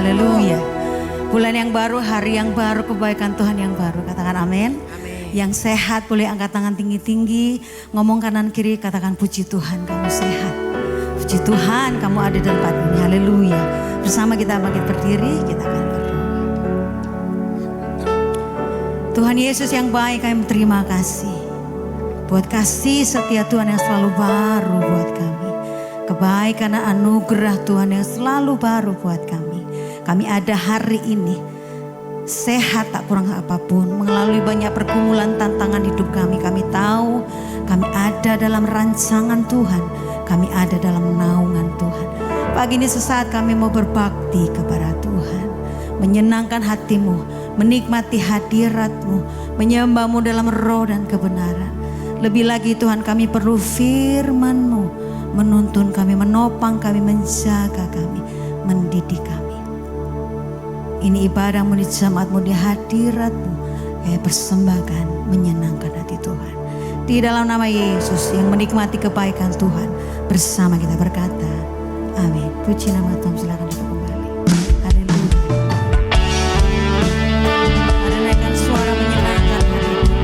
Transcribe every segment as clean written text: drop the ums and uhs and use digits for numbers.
Haleluya. Bulan yang baru, hari yang baru, kebaikan Tuhan yang baru. Katakan amin. Yang sehat boleh angkat tangan tinggi-tinggi. Ngomong kanan kiri, katakan puji Tuhan kamu sehat. Puji Tuhan kamu ada di tempat ini. Haleluya. Bersama kita bangkit berdiri, kita akan berdoa. Tuhan Yesus yang baik, kami terima kasih. Buat kasih setia Tuhan yang selalu baru buat kami. Kebaikan dan anugerah Tuhan yang selalu baru buat kami. Kami ada hari ini sehat tak kurang apapun. Melalui banyak pergumulan tantangan hidup kami. Kami tahu kami ada dalam rancangan Tuhan. Kami ada dalam naungan Tuhan. Pagi ini sesaat kami mau berbakti kepada Tuhan. Menyenangkan hatimu. Menikmati hadirat-Mu. Menyembah-Mu dalam roh dan kebenaran. Lebih lagi Tuhan, kami perlu firman-Mu. Menuntun kami, menopang kami, menjaga kami, mendidik kami. Ini ibadah-Mu di jemaat-Mu, di hadirat-Mu. Kami persembahkan menyenangkan hati Tuhan. Di dalam nama Yesus yang menikmati kebaikan Tuhan. Bersama kita berkata, amin. Puji nama Tuhan, silakan duduk kembali. Haleluya. Mari naikkan suara menyenangkan hati Tuhan.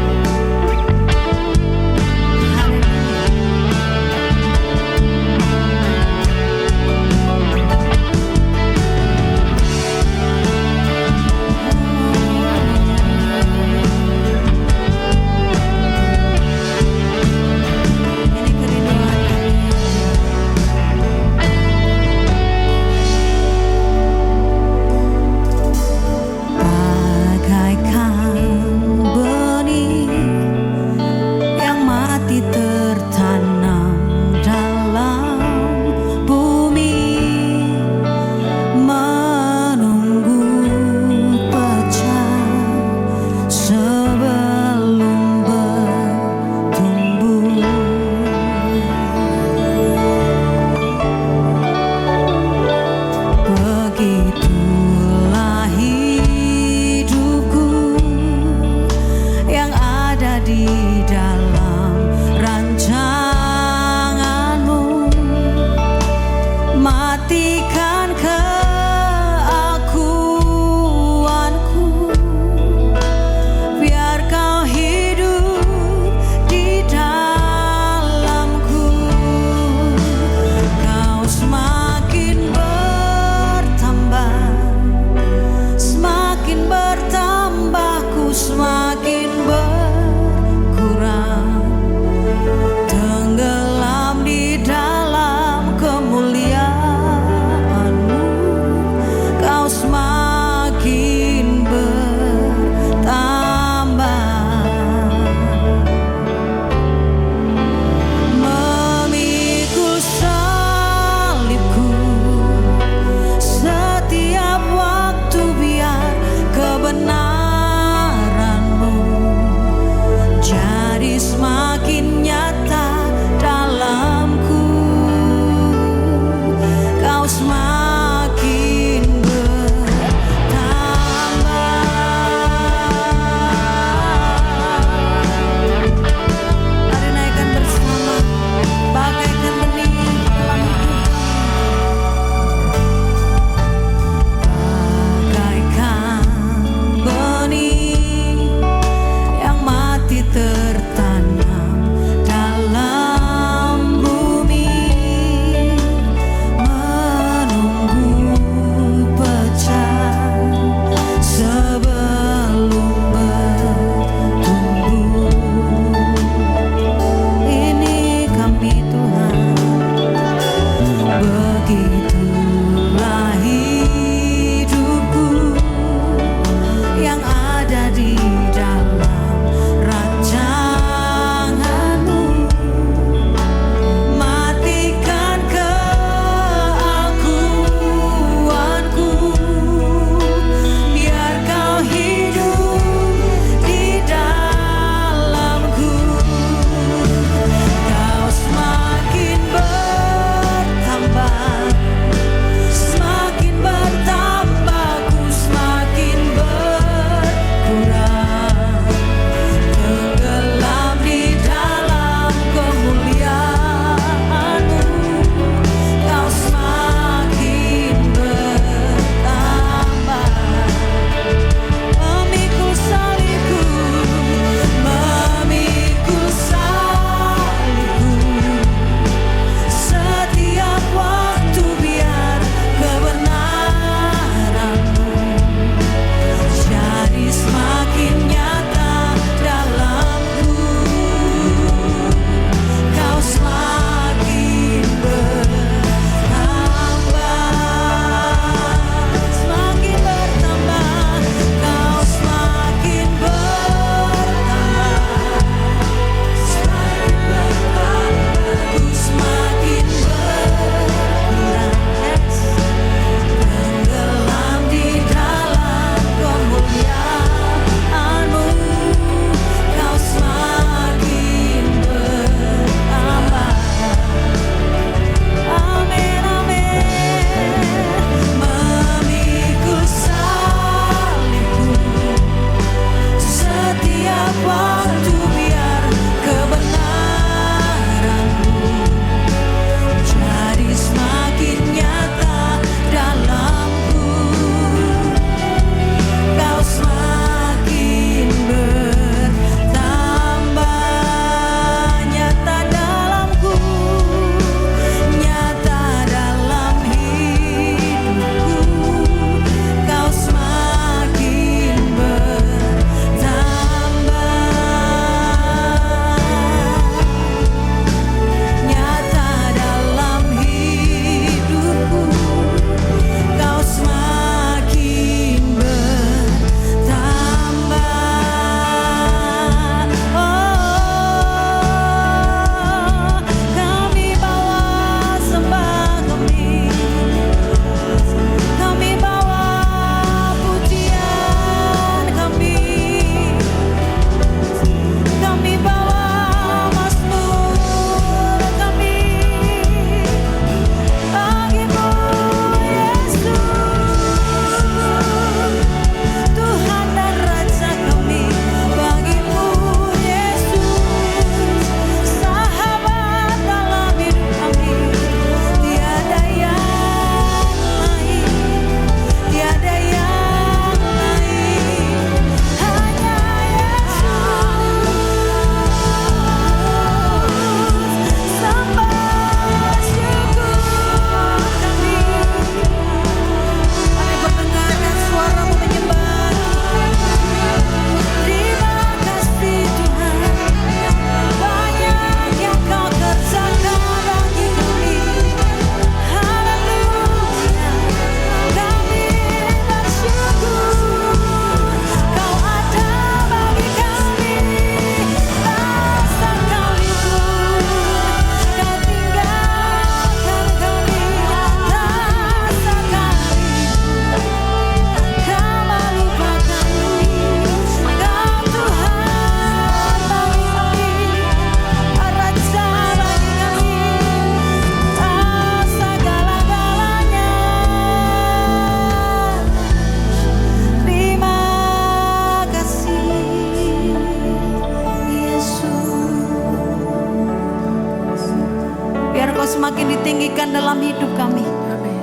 semakin ditinggikan dalam hidup kami.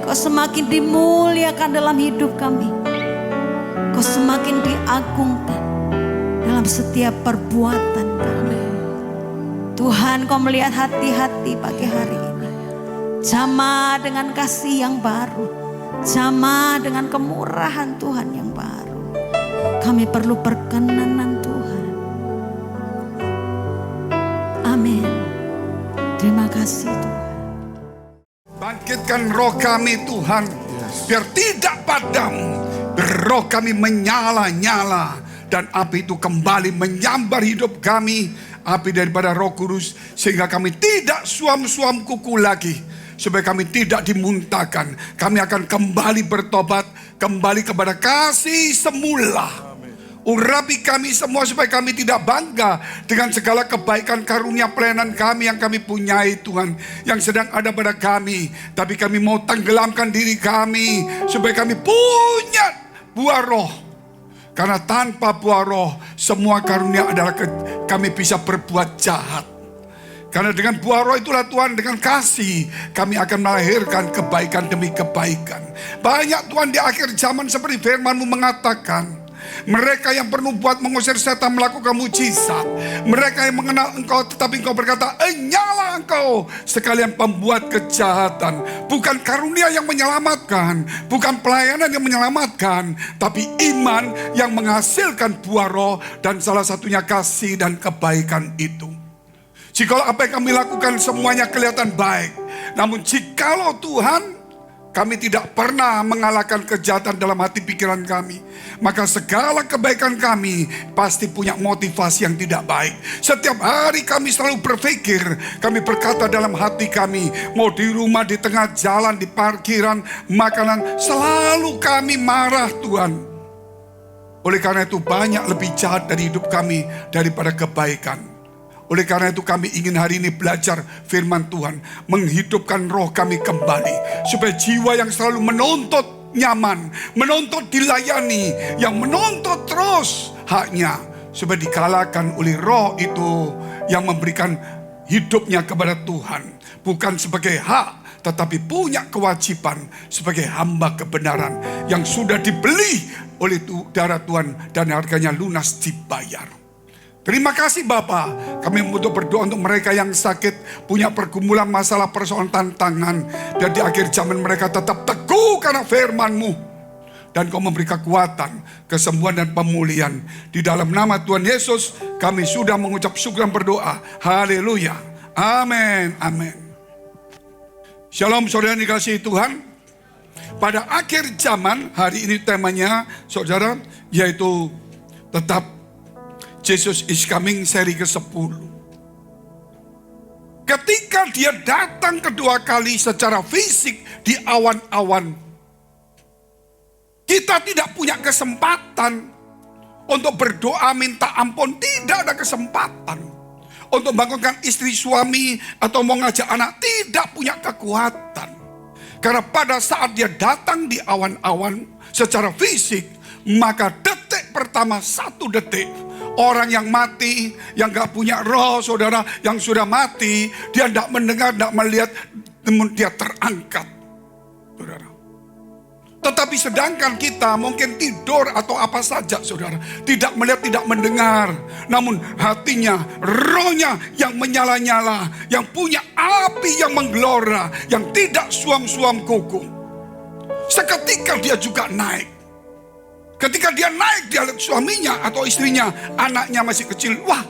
Kau semakin dimuliakan dalam hidup kami. Kau semakin diagungkan dalam setiap perbuatan kami. Tuhan, Kau melihat hati-hati pagi hari ini. Jamah dengan kasih yang baru. Jamah dengan kemurahan Tuhan yang baru. Kami perlu perkenanan Tuhan. Amin. Terima kasih Tuhan. Bangkitkan roh kami Tuhan, biar tidak padam. Roh kami menyala-nyala, dan api itu kembali menyambar hidup kami. Api daripada Roh Kudus, sehingga kami tidak suam-suam kuku lagi. Supaya kami tidak dimuntahkan. Kami akan kembali bertobat, kembali kepada kasih semula. Urapi kami semua supaya kami tidak bangga dengan segala kebaikan karunia pelayanan kami yang kami punyai Tuhan, yang sedang ada pada kami. Tapi kami mau tenggelamkan diri kami supaya kami punya buah roh. Karena tanpa buah roh semua karunia adalah kami bisa berbuat jahat. Karena dengan buah roh itulah Tuhan, dengan kasih kami akan melahirkan kebaikan demi kebaikan. Banyak Tuhan di akhir zaman seperti firman-Mu mengatakan, mereka yang bernubuat mengusir setan melakukan mujizat. Mereka yang mengenal Engkau tetapi Engkau berkata, nyala Engkau sekalian pembuat kejahatan. Bukan karunia yang menyelamatkan, bukan pelayanan yang menyelamatkan, tapi iman yang menghasilkan buah roh, dan salah satunya kasih dan kebaikan itu. Jikalau apa yang kami lakukan semuanya kelihatan baik, namun jikalau Tuhan, kami tidak pernah mengalahkan kejahatan dalam hati pikiran kami, maka segala kebaikan kami pasti punya motivasi yang tidak baik. Setiap hari kami selalu berpikir, kami berkata dalam hati kami, mau di rumah, di tengah jalan, di parkiran, makanan, selalu kami marah Tuhan. Oleh karena itu banyak lebih jahat dari hidup kami daripada kebaikan. Oleh karena itu kami ingin hari ini belajar firman Tuhan, menghidupkan roh kami kembali, supaya jiwa yang selalu menuntut nyaman, menuntut dilayani, yang menuntut terus haknya, supaya dikalahkan oleh roh itu yang memberikan hidupnya kepada Tuhan. Bukan sebagai hak, tetapi punya kewajiban sebagai hamba kebenaran yang sudah dibeli oleh darah Tuhan dan harganya lunas dibayar. Terima kasih Bapa, kami untuk berdoa untuk mereka yang sakit, punya pergumulan masalah persoalan tantangan, dan di akhir zaman mereka tetap teguh karena firman-Mu, dan Kau memberi kekuatan, kesembuhan dan pemulihan. Di dalam nama Tuhan Yesus kami sudah mengucap syukur dan berdoa. Haleluya. Amin. Amin. Shalom saudara dikasihi Tuhan. Pada akhir zaman, hari ini temanya saudara, yaitu tetap Jesus is coming seri ke-10. Ketika dia datang kedua kali secara fisik di awan-awan, kita tidak punya kesempatan untuk berdoa minta ampun, tidak ada kesempatan. Untuk bangunkan istri suami atau mau ngajak anak, tidak punya kekuatan. Karena pada saat dia datang di awan-awan secara fisik, maka detik pertama, 1 detik, orang yang mati, yang gak punya roh saudara, yang sudah mati, dia tidak mendengar, tidak melihat, namun dia terangkat saudara. Tetapi sedangkan kita mungkin tidur atau apa saja saudara, tidak melihat, tidak mendengar, namun hatinya, rohnya yang menyala-nyala, yang punya api yang menggelora, yang tidak suam-suam kuku. Seketika dia juga naik. Ketika dia naik, dia lihat suaminya atau istrinya, anaknya masih kecil. Wah,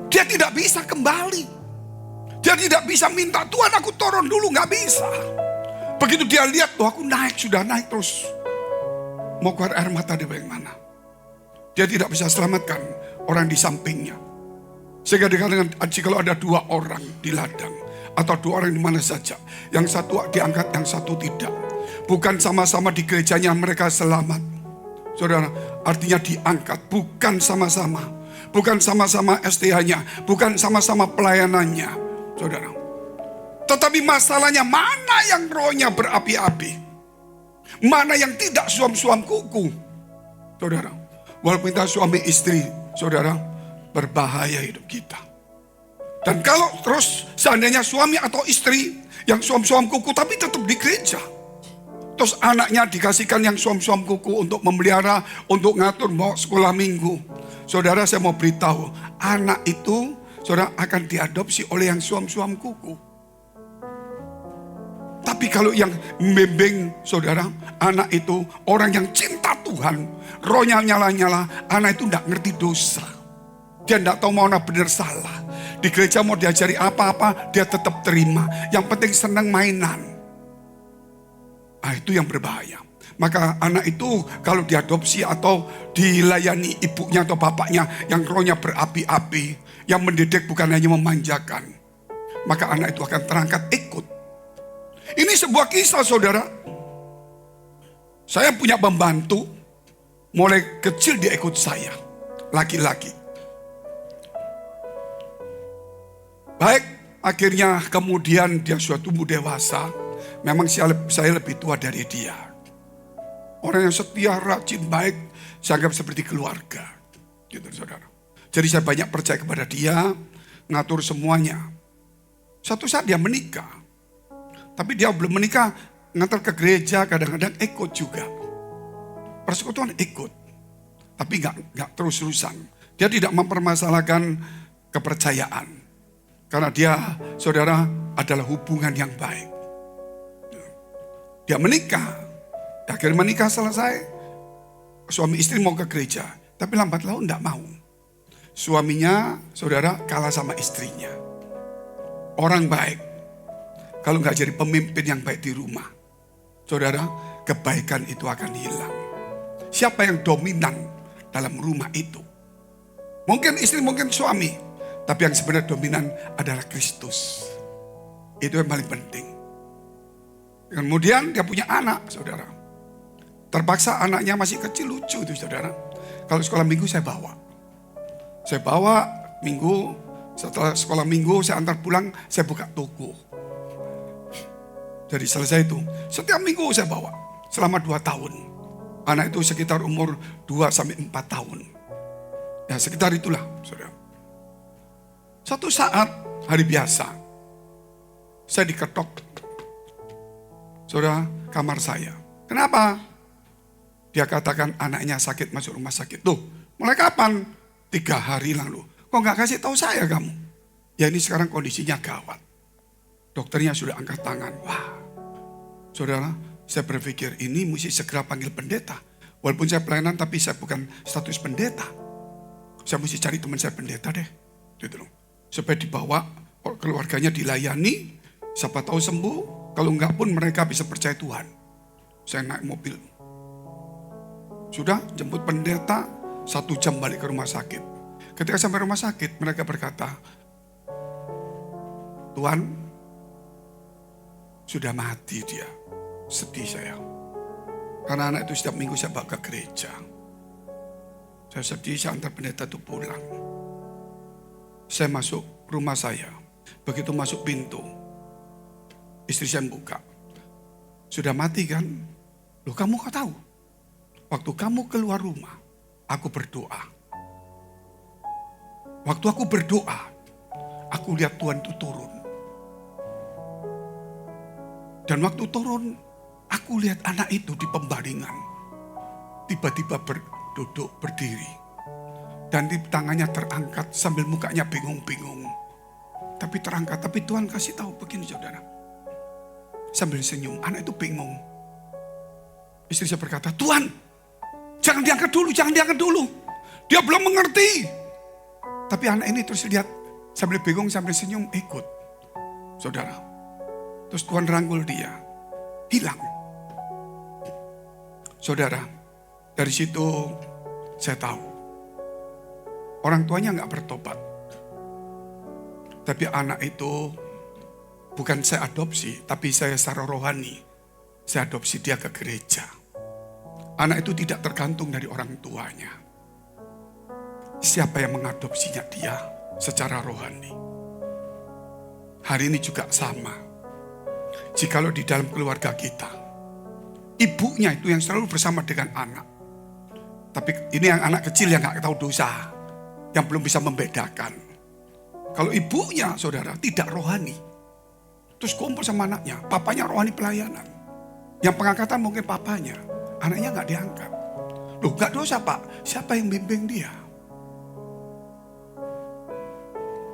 dia tidak bisa kembali. Dia tidak bisa minta, Tuhan aku turun dulu, gak bisa. Begitu dia lihat, tuh aku naik, sudah naik terus. Mau keluar air mata di mana. Dia tidak bisa selamatkan orang di sampingnya. Sehingga dikatakan, jika ada 2 orang di ladang, atau 2 orang di mana saja, yang satu diangkat, yang satu tidak. Bukan sama-sama di gerejanya mereka selamat. Saudara, artinya diangkat, bukan sama-sama. Bukan sama-sama STH-nya, bukan sama-sama pelayanannya, saudara. Tetapi masalahnya, mana yang rohnya berapi-api? Mana yang tidak suam-suam kuku? Saudara, walaupun kita suami istri, saudara, berbahaya hidup kita. Dan kalau terus seandainya suami atau istri yang suam-suam kuku tapi tetap di gereja. Terus anaknya dikasihkan yang suam-suam kuku untuk memelihara, untuk ngatur mau sekolah minggu. Saudara, saya mau beritahu, anak itu saudara akan diadopsi oleh yang suam-suam kuku. Tapi kalau yang membimbing saudara, anak itu orang yang cinta Tuhan, rohnya nyala-nyala, anak itu tidak ngerti dosa. Dia tidak tahu mana benar salah. Di gereja mau diajari apa-apa, dia tetap terima. Yang penting senang mainan. Itu yang berbahaya. Maka anak itu kalau diadopsi atau dilayani ibunya atau bapaknya yang rohnya berapi-api, yang mendidik bukan hanya memanjakan, maka anak itu akan terangkat ikut. Ini sebuah kisah, saudara. Saya punya pembantu, mulai kecil dia ikut saya, laki-laki. Baik, akhirnya kemudian dia sudah tumbuh dewasa. Memang saya lebih tua dari dia. Orang yang setia, rajin, baik, saya anggap seperti keluarga. Gitu, saudara. Jadi saya banyak percaya kepada dia, ngatur semuanya. Suatu saat dia menikah. Tapi dia belum menikah, ngantar ke gereja, kadang-kadang ikut juga. Persekutuan ikut. Tapi nggak terus-terusan. Dia tidak mempermasalahkan kepercayaan. Karena dia, saudara, adalah hubungan yang baik. Dia menikah. Akhirnya menikah selesai. Suami istri mau ke gereja. Tapi lambat laun tidak mau. Suaminya, saudara, kalah sama istrinya. Orang baik. Kalau nggak jadi pemimpin yang baik di rumah, saudara, kebaikan itu akan hilang. Siapa yang dominan dalam rumah itu? Mungkin istri, mungkin suami. Tapi yang sebenarnya dominan adalah Kristus. Itu yang paling penting. Kemudian dia punya anak, saudara. Terpaksa anaknya masih kecil, lucu itu, saudara. Kalau sekolah minggu saya bawa. Saya bawa minggu, setelah sekolah minggu saya antar pulang, saya buka toko. Jadi selesai itu, setiap minggu saya bawa. Selama 2 tahun. Anak itu sekitar umur 2-4 tahun. Ya sekitar itulah, saudara. Satu saat, hari biasa, saya diketok. Saudara, kamar saya. Kenapa? Dia katakan anaknya sakit, masuk rumah sakit. Tuh, mulai kapan? 3 hari lalu. Kok gak kasih tahu saya kamu? Ya ini sekarang kondisinya gawat. Dokternya sudah angkat tangan. Wah, saudara, saya berpikir ini mesti segera panggil pendeta. Walaupun saya pelayanan tapi saya bukan status pendeta. Saya mesti cari teman saya pendeta deh. Gitu loh. Supaya dibawa, keluarganya dilayani, siapa tahu sembuh. Kalau enggak pun mereka bisa percaya Tuhan. Saya naik mobil. Sudah jemput pendeta, 1 jam balik ke rumah sakit. Ketika sampai rumah sakit, mereka berkata, Tuhan, sudah mati dia. Sedih saya. Karena anak itu setiap minggu saya bawa ke gereja. Saya sedih, saya antar pendeta itu pulang. Saya masuk rumah saya. Begitu masuk pintu, istri saya buka. Sudah mati kan? Loh, kamu kok tahu? Waktu kamu keluar rumah, aku berdoa. Waktu aku berdoa, aku lihat Tuhan itu turun. Dan waktu turun, aku lihat anak itu di pembaringan. Tiba-tiba duduk, berdiri. Dan di tangannya terangkat sambil mukanya bingung-bingung. Tapi terangkat, tapi Tuhan kasih tahu begini, saudara. Sambil senyum, anak itu bingung. Istri saya berkata, Tuhan, jangan diangkat dulu, jangan diangkat dulu. Dia belum mengerti. Tapi anak ini terus lihat, sambil bingung, sambil senyum, ikut. Saudara. Terus Tuhan rangkul dia. Hilang. Saudara, dari situ saya tahu. Orang tuanya gak bertobat. Tapi anak itu bukan saya adopsi, tapi saya secara rohani. Saya adopsi dia ke gereja. Anak itu tidak tergantung dari orang tuanya. Siapa yang mengadopsinya dia secara rohani. Hari ini juga sama. Jikalau di dalam keluarga kita, ibunya itu yang selalu bersama dengan anak. Tapi ini yang anak kecil yang gak tahu dosa. Yang belum bisa membedakan. Kalau ibunya, saudara, tidak rohani. Terus kumpul sama anaknya, papanya rohani pelayanan. Yang pengangkatan mungkin papanya, anaknya nggak diangkat. Loh, nggak dosa Pak, siapa yang bimbing dia?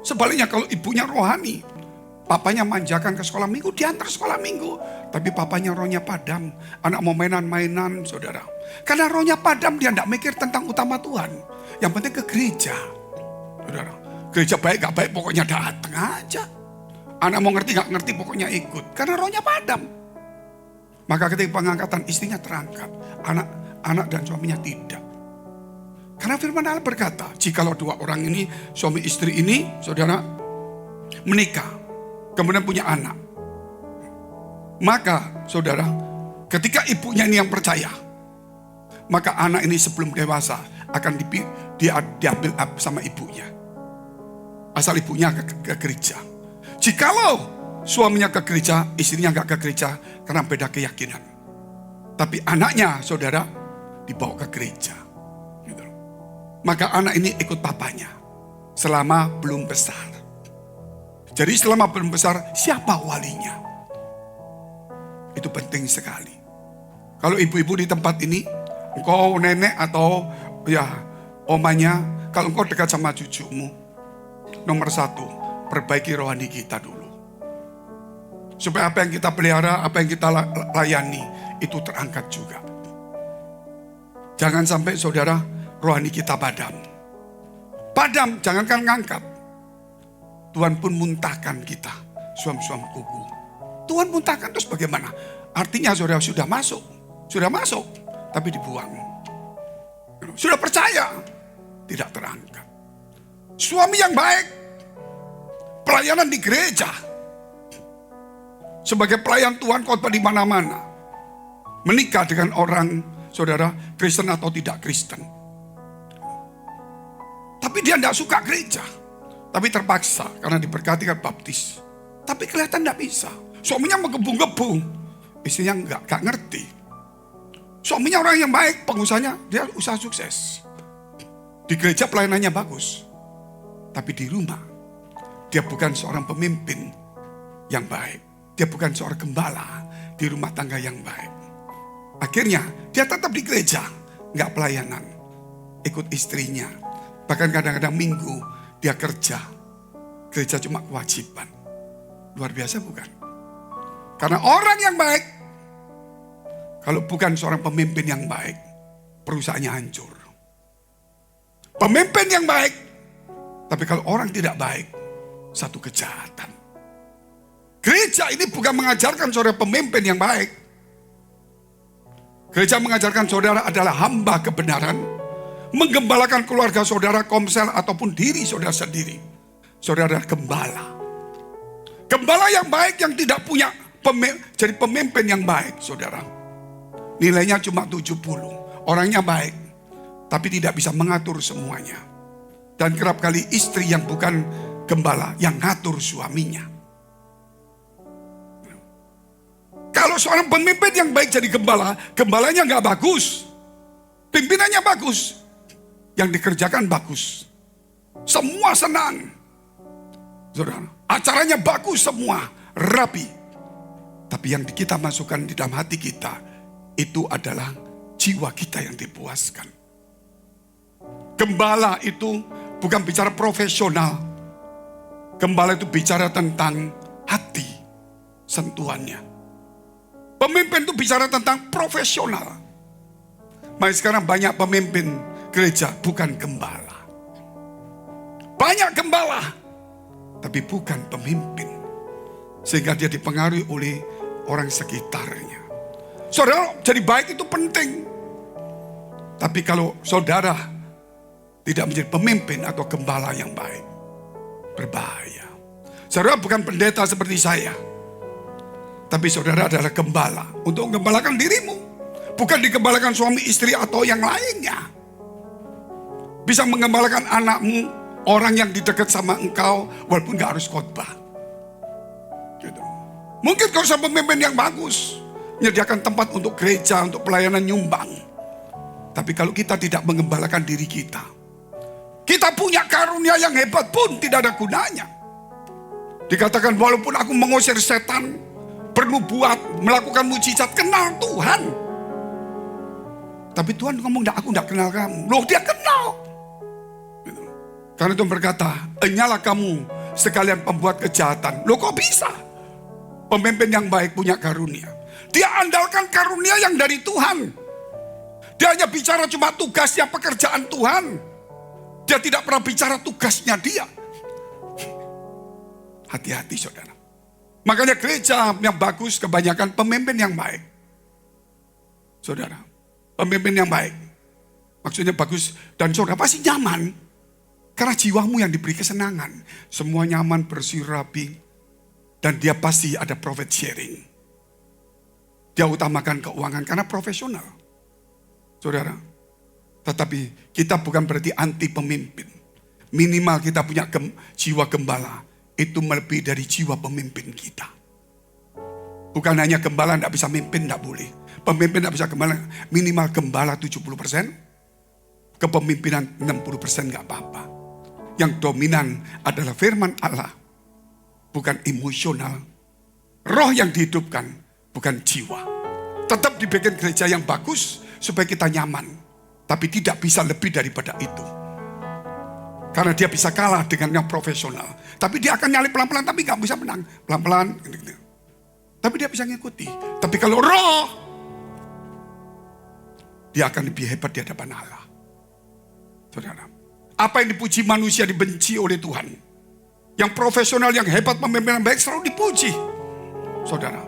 Sebaliknya kalau ibunya rohani, papanya manjakan ke sekolah minggu, diantar sekolah minggu. Tapi papanya rohnya padam, anak mau mainan-mainan, saudara. Karena rohnya padam, dia tidak mikir tentang utama Tuhan. Yang penting ke gereja, saudara. Gereja baik gak baik pokoknya datang aja. Anak mau ngerti gak ngerti pokoknya ikut. Karena rohnya padam. Maka ketika pengangkatan istrinya terangkat, anak dan suaminya tidak. Karena firman Allah berkata, jikalau dua orang ini, suami istri ini, saudara, menikah, kemudian punya anak. Maka, saudara, ketika ibunya ini yang percaya, maka anak ini sebelum dewasa akan diambil sama ibunya. Asal ibunya ke gereja. Jikalau suaminya ke gereja, istrinya nggak ke gereja karena beda keyakinan. Tapi anaknya, saudara, dibawa ke gereja. Gitu. Maka anak ini ikut papanya selama belum besar. Jadi selama belum besar, siapa walinya? Itu penting sekali. Kalau ibu-ibu di tempat ini, engkau nenek atau ya omanya, kalau engkau dekat sama cucumu, nomor satu, perbaiki rohani kita dulu. Supaya apa yang kita pelihara, apa yang kita layani, itu terangkat juga. Jangan sampai saudara, rohani kita padam. Padam, jangankan ngangkat. Tuhan pun muntahkan kita, suam-suam kuku. Tuhan muntahkan terus bagaimana? Artinya saudara sudah masuk, tapi dibuang. Sudah percaya, tidak terangkat. Suami yang baik, pelayanan di gereja, sebagai pelayan Tuhan khotbah di mana-mana, menikah dengan orang saudara Kristen atau tidak Kristen. Tapi dia tidak suka gereja, tapi terpaksa karena diberkati kan baptis. Tapi kelihatan tidak bisa. Suaminya menggebu-gebu, istrinya nggak ngerti. Suaminya orang yang baik, pengusahanya dia usaha sukses. Di gereja pelayanannya bagus, tapi di rumah dia bukan seorang pemimpin yang baik. Dia bukan seorang gembala di rumah tangga yang baik. Akhirnya dia tetap di gereja, nggak pelayanan, ikut istrinya. Bahkan kadang-kadang minggu dia kerja. Gereja cuma kewajiban. Luar biasa bukan? Karena orang yang baik, kalau bukan seorang pemimpin yang baik, perusahaannya hancur. Pemimpin yang baik, tapi kalau orang tidak baik, satu kejahatan. Gereja ini bukan mengajarkan saudara pemimpin yang baik. Gereja mengajarkan saudara adalah hamba kebenaran, menggembalakan keluarga saudara, komsel ataupun diri saudara sendiri. Saudara adalah gembala. Gembala yang baik yang tidak punya jadi pemimpin yang baik, saudara. Nilainya cuma 70. Orangnya baik, tapi tidak bisa mengatur semuanya. Dan kerap kali istri yang bukan gembala yang ngatur suaminya. Kalau seorang pemimpin yang baik jadi gembala, gembalanya nggak bagus. Pimpinannya bagus. Yang dikerjakan bagus. Semua senang. Saudara, acaranya bagus semua, rapi. Tapi yang kita masukkan di dalam hati kita, itu adalah jiwa kita yang dipuaskan. Gembala itu bukan bicara profesional. Gembala itu bicara tentang hati, sentuhannya. Pemimpin itu bicara tentang profesional. Maka sekarang banyak pemimpin gereja bukan gembala. Banyak gembala, tapi bukan pemimpin. Sehingga dia dipengaruhi oleh orang sekitarnya. Saudara, jadi baik itu penting. Tapi kalau saudara tidak menjadi pemimpin atau gembala yang baik, berbahaya. Saudara bukan pendeta seperti saya, tapi saudara adalah gembala untuk menggembalakan dirimu. Bukan digembalakan suami, istri atau yang lainnya. Bisa menggembalakan anakmu, orang yang di dekat sama engkau, walaupun gak harus khotbah. Gitu. Mungkin kau sama pemimpin yang bagus, menyediakan tempat untuk gereja, untuk pelayanan nyumbang. Tapi kalau kita tidak menggembalakan diri kita Kita punya karunia yang hebat pun tidak ada gunanya. Dikatakan walaupun aku mengusir setan, bernubuat, melakukan mujizat, kenal Tuhan. Tapi Tuhan ngomong, aku tidak kenal kamu. Loh, dia kenal. Karena Tuhan berkata, enyalah kamu sekalian pembuat kejahatan. Loh, kok bisa? Pemimpin yang baik punya karunia. Dia andalkan karunia yang dari Tuhan. Dia hanya bicara cuma tugasnya, pekerjaan Tuhan. Dia tidak pernah bicara tugasnya dia. Hati-hati saudara. Makanya gereja yang bagus kebanyakan pemimpin yang baik. Saudara, pemimpin yang baik. Maksudnya bagus dan saudara pasti nyaman. Karena jiwamu yang diberi kesenangan. Semua nyaman, bersih, rapi. Dan dia pasti ada profit sharing. Dia utamakan keuangan karena profesional. Saudara, tetapi kita bukan berarti anti pemimpin. Minimal kita punya jiwa gembala. Itu melebihi dari jiwa pemimpin kita. Bukan hanya gembala tidak bisa mimpin, tidak boleh. Pemimpin tidak bisa gembala, minimal gembala 70%. Kepemimpinan 60% nggak apa-apa. Yang dominan adalah firman Allah. Bukan emosional. Roh yang dihidupkan, bukan jiwa. Tetap dibikin gereja yang bagus supaya kita nyaman. Tapi tidak bisa lebih daripada itu. Karena dia bisa kalah dengan yang profesional. Tapi dia akan nyali pelan-pelan tapi gak bisa menang. Pelan-pelan. Gitu. Tapi dia bisa ngikuti. Tapi kalau roh, dia akan lebih hebat di hadapan Allah. Saudara, apa yang dipuji manusia dibenci oleh Tuhan. Yang profesional, yang hebat, pemimpin yang baik selalu dipuji. Saudara.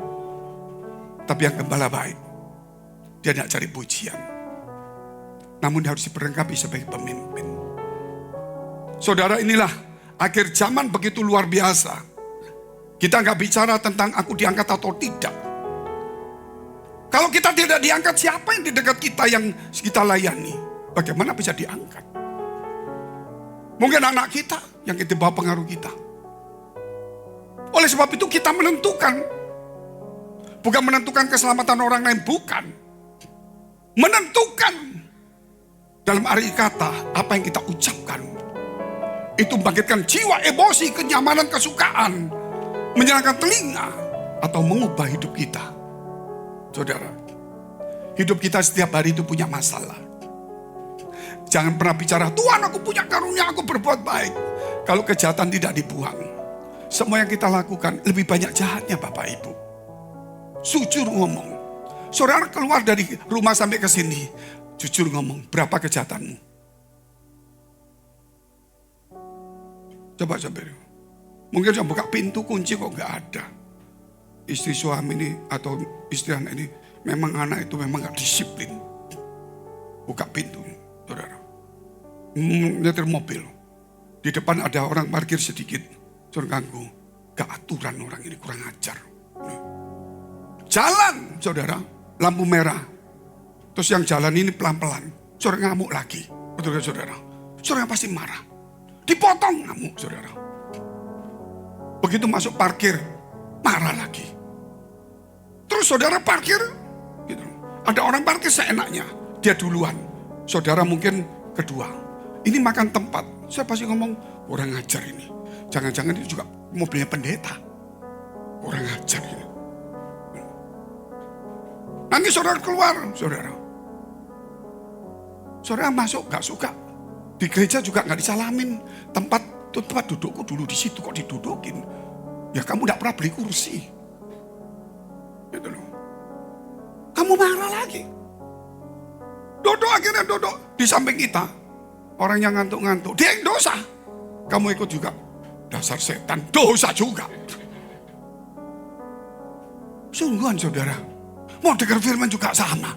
Tapi yang gembala baik, dia tidak cari pujian. Namun dia harus diperlengkapi sebagai pemimpin. Saudara, inilah akhir zaman begitu luar biasa. Kita nggak bicara tentang aku diangkat atau tidak. Kalau kita tidak diangkat, siapa yang di dekat kita yang kita layani? Bagaimana bisa diangkat? Mungkin anak kita yang kita bawa pengaruh kita. Oleh sebab itu kita menentukan. Bukan menentukan keselamatan orang lain, bukan. Menentukan. Dalam arti kata, apa yang kita ucapkan. Itu membangkitkan jiwa, emosi, kenyamanan, kesukaan. Menyenangkan telinga. Atau mengubah hidup kita. Saudara, hidup kita setiap hari itu punya masalah. Jangan pernah bicara, Tuhan aku punya karunia, aku berbuat baik. Kalau kejahatan tidak dibuang. Semua yang kita lakukan lebih banyak jahatnya Bapak Ibu. Jujur ngomong. Saudara keluar dari rumah sampai ke sini. Jujur ngomong, berapa kejahatanmu? Coba. Mungkin saya buka pintu kunci kok gak ada. Istri suami ini atau istri anak ini, memang anak itu memang gak disiplin. Buka pintu, saudara. Nyetir mobil. Di depan ada orang parkir sedikit. Suruh ganggu. Gak aturan orang ini, kurang ajar. Jalan, saudara. Lampu merah. Terus yang jalan ini pelan-pelan. Saudara ngamuk lagi. Betul kan saudara? Saudara pasti marah. Dipotong ngamuk saudara. Begitu masuk parkir, marah lagi. Terus saudara parkir, gitu. Ada orang parkir seenaknya. Dia duluan. Saudara mungkin kedua. Ini makan tempat. Saya pasti ngomong, orang ajar ini. Jangan-jangan itu juga mobilnya pendeta. Orang ajar ini. Nanti saudara keluar, saudara. Saudara masuk gak suka. Di gereja juga gak disalamin. Tempat dudukku dulu di situ kok didudukin. Ya kamu gak pernah beli kursi. Gitu loh. Kamu marah lagi. Akhirnya duduk di samping kita. Orang yang ngantuk-ngantuk. Dia yang dosa. Kamu ikut juga. Dasar setan, dosa juga. Sungguhan saudara. Mau dengar firman juga sama.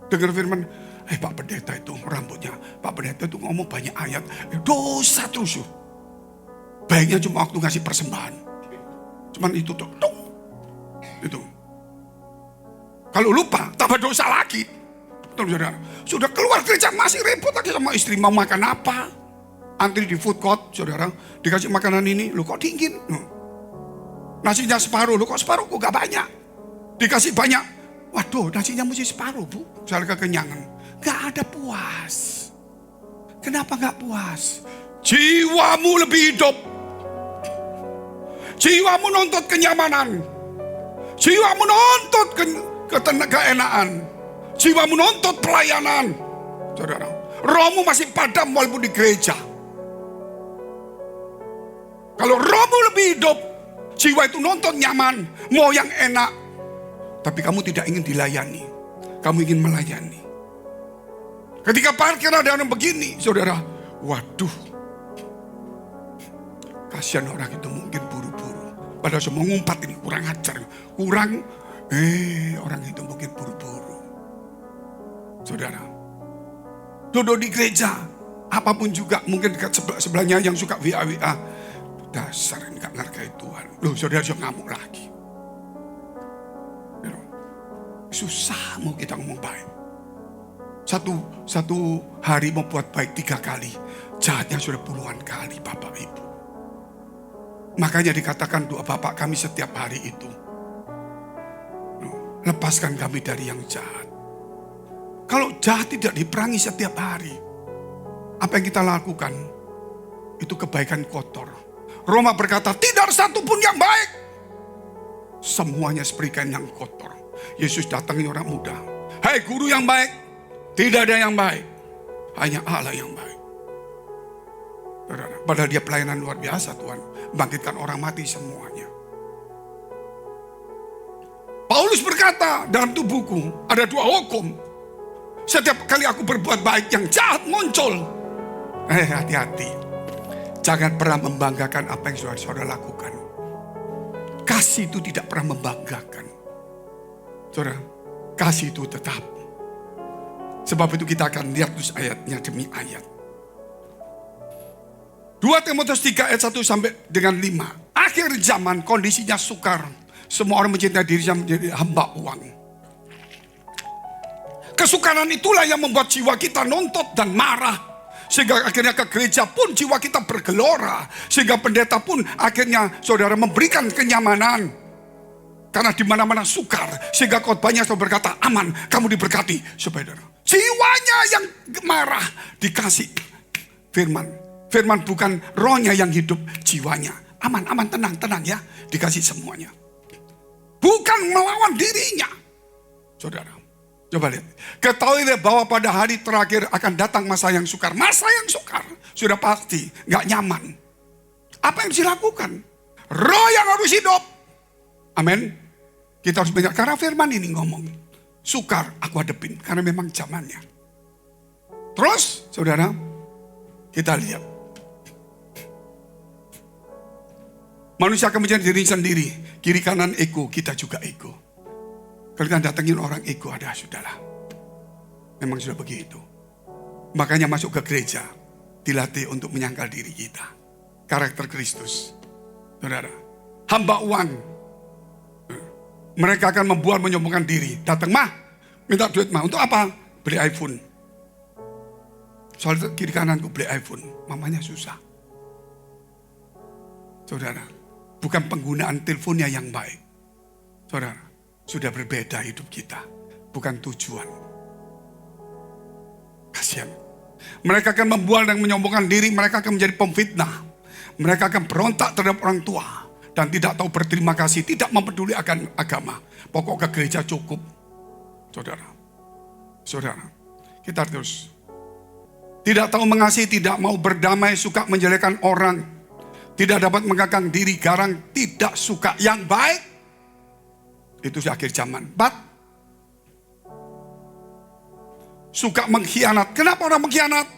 Dengar firman, Pak Pendeta itu rambutnya. Pak Pendeta itu ngomong banyak ayat. Dosa terus. Baiknya cuma waktu ngasih persembahan. Cuman itu tuh. Itu. Kalau lupa, tambah dosa lagi. Betul saudara. Sudah keluar gereja masih repot lagi sama istri. Mau makan apa? Antri di food court, saudara. Dikasih makanan ini, lu kok dingin? Nasinya separuh, lu kok separuh? Kok gak banyak? Dikasih banyak. Waduh, nasinya mesti separuh bu. Soal kekenyangan. Gak ada puas. Kenapa gak puas? Jiwamu lebih hidup. Jiwamu nuntut kenyamanan. Jiwamu nuntut keenaan. Jiwamu nuntut pelayanan. Saudara, rohmu masih padam walaupun di gereja. Kalau rohmu lebih hidup, jiwa itu nuntut nyaman, mau yang enak. Tapi kamu tidak ingin dilayani. Kamu ingin melayani. Ketika parkir ada orang begini, saudara, waduh, kasihan orang itu mungkin buru-buru. Padahal semua ngumpat ini kurang ajar. Orang itu mungkin buru-buru. Saudara, duduk di gereja, apapun juga, mungkin dekat sebelahnya yang suka WA. Dasar ini gak ngergai Tuhan. Loh, saudara sudah ngamuk lagi. Susah mau kita ngomong baik. Satu hari membuat baik 3 kali. Jahatnya sudah puluhan kali, Bapak Ibu. Makanya dikatakan doa Bapak kami setiap hari itu. Lepaskan kami dari yang jahat. Kalau jahat tidak diperangi setiap hari, apa yang kita lakukan? Itu kebaikan kotor. Roma berkata, tidak ada satupun yang baik. Semuanya seperti kain yang kotor. Yesus datangi orang muda. Hai guru yang baik. Tidak ada yang baik. Hanya Allah yang baik. Padahal dia pelayanan luar biasa Tuhan. Bangkitkan orang mati semuanya. Paulus berkata dalam tubuhku ada 2 hukum. Setiap kali aku berbuat baik, yang jahat muncul. Hati-hati. Jangan pernah membanggakan apa yang saudara lakukan. Kasih itu tidak pernah membanggakan. Saudara, kasih itu tetap. Sebab itu kita akan lihat terus ayatnya demi ayat. 2 Timotius 3 ayat 1 sampai dengan 5. Akhir zaman kondisinya sukar. Semua orang mencintai dirinya menjadi hamba uang. Kesukaran itulah yang membuat jiwa kita nuntut dan marah. Sehingga akhirnya ke gereja pun jiwa kita bergelora. Sehingga pendeta pun akhirnya saudara memberikan kenyamanan. Karena di mana-mana sukar. Sehingga khotbahnya saudara berkata, aman, kamu diberkati. Saudara, jiwanya yang marah dikasih firman. Firman bukan rohnya yang hidup, jiwanya. Aman, tenang ya. Dikasih semuanya. Bukan melawan dirinya. Saudara, coba lihat. Ketahuilah bahwa pada hari terakhir akan datang masa yang sukar. Masa yang sukar sudah pasti gak nyaman. Apa yang harus dilakukan? Roh yang harus hidup. Amin. Kita harus banyak, karena firman ini ngomong. Sukar aku hadepin, karena memang zamannya. Terus saudara, kita lihat. Manusia akan menjadi diri sendiri. Kiri kanan ego, kita juga ego. Kalau kita datengin orang ego, ada sudahlah. Memang sudah begitu. Makanya masuk ke gereja, dilatih untuk menyangkal diri kita. Karakter Kristus. Saudara, hamba uang. Mereka akan membuat menyombongkan diri. Datang, mah, minta duit mah. Untuk apa? Beli iPhone. Soal kiri kananku beli iPhone. Mamanya susah. Saudara, bukan penggunaan teleponnya yang baik. Saudara, sudah berbeda hidup kita. Bukan tujuan. Kasihan. Mereka akan membual dan menyombongkan diri. Mereka akan menjadi pemfitnah. Mereka akan berontak terhadap orang tua. Dan tidak tahu berterima kasih. Tidak mempeduli akan agama. Pokok ke gereja cukup. Saudara, kita terus. Tidak tahu mengasihi, tidak mau berdamai, suka menjelekkan orang. Tidak dapat mengekang diri, garang, tidak suka yang baik. Itu di akhir zaman. Suka mengkhianat. Kenapa orang mengkhianat?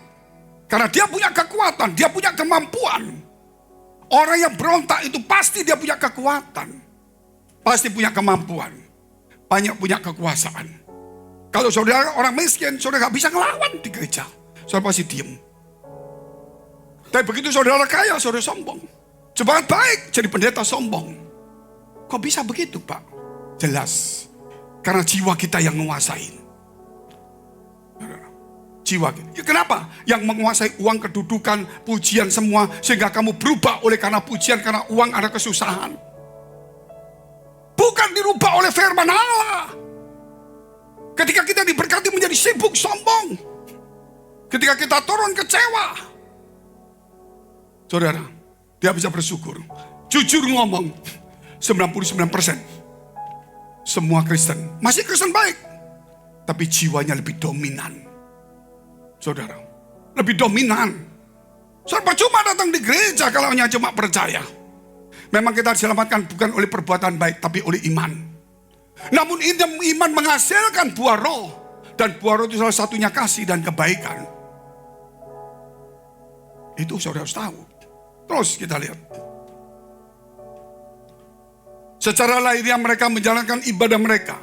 Karena dia punya kekuatan, dia punya kemampuan. Orang yang berontak itu pasti dia punya kekuatan. Pasti punya kemampuan. Banyak punya kekuasaan. Kalau saudara orang miskin, saudara gak bisa ngelawan di gereja. Saudara pasti diem. Tapi begitu saudara kaya, saudara sombong. Semangat baik, jadi pendeta sombong. Kok bisa begitu Pak? Jelas. Karena jiwa kita yang menguasai. Jiwa. Ya, kenapa? Yang menguasai uang, kedudukan, pujian semua. Sehingga kamu berubah oleh karena pujian, karena uang ada kesusahan. Bukan dirubah oleh firman Allah. Ketika kita diberkati menjadi sibuk sombong. Ketika kita turun kecewa. Saudara, dia bisa bersyukur. Jujur ngomong, 99% semua Kristen, masih Kristen baik, tapi jiwanya lebih dominan. Saudara, lebih dominan. Saudara, percuma datang di gereja kalau hanya cuma percaya. Memang kita diselamatkan bukan oleh perbuatan baik, tapi oleh iman. Namun iman menghasilkan buah roh. Dan buah roh itu salah satunya kasih dan kebaikan. Itu saudara harus tahu. Terus kita lihat. Secara lahiriah mereka menjalankan ibadah mereka.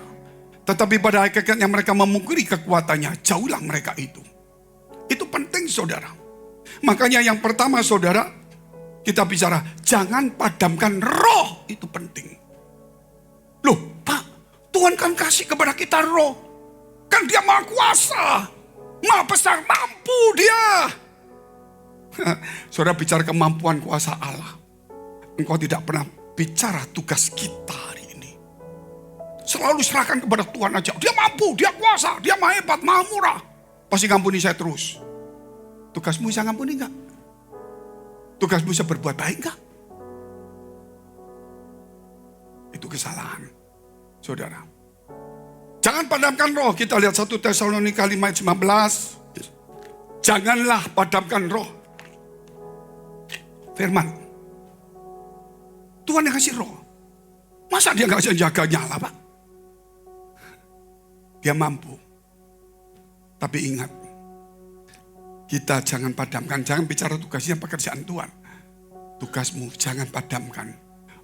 Tetapi pada hakikatnya mereka memungkiri kekuatannya. Jauhlah mereka itu. Itu penting saudara. Makanya yang pertama saudara, kita bicara jangan padamkan roh. Itu penting. Loh Pak, Tuhan kan kasih kepada kita roh. Kan dia maha kuasa, maha besar, mampu dia. Saudara bicara kemampuan kuasa Allah. Engkau tidak pernah bicara tugas kita hari ini. Selalu serahkan kepada Tuhan aja. Dia mampu, dia kuasa, dia maha hebat, maha murah. Pasti ngampuni saya terus. Tugasmu bisa ngampuni enggak? Tugasmu bisa berbuat baik enggak? Itu kesalahan, saudara. Jangan padamkan roh. Kita lihat 1 Tesalonika 5 ayat 19. Janganlah padamkan roh. Firman. Tuhan yang kasih roh. Masa dia gak bisa jaga nyala Pak? Dia mampu. Tapi ingat. Kita jangan padamkan. Jangan bicara tugasnya pekerjaan Tuhan. Tugasmu jangan padamkan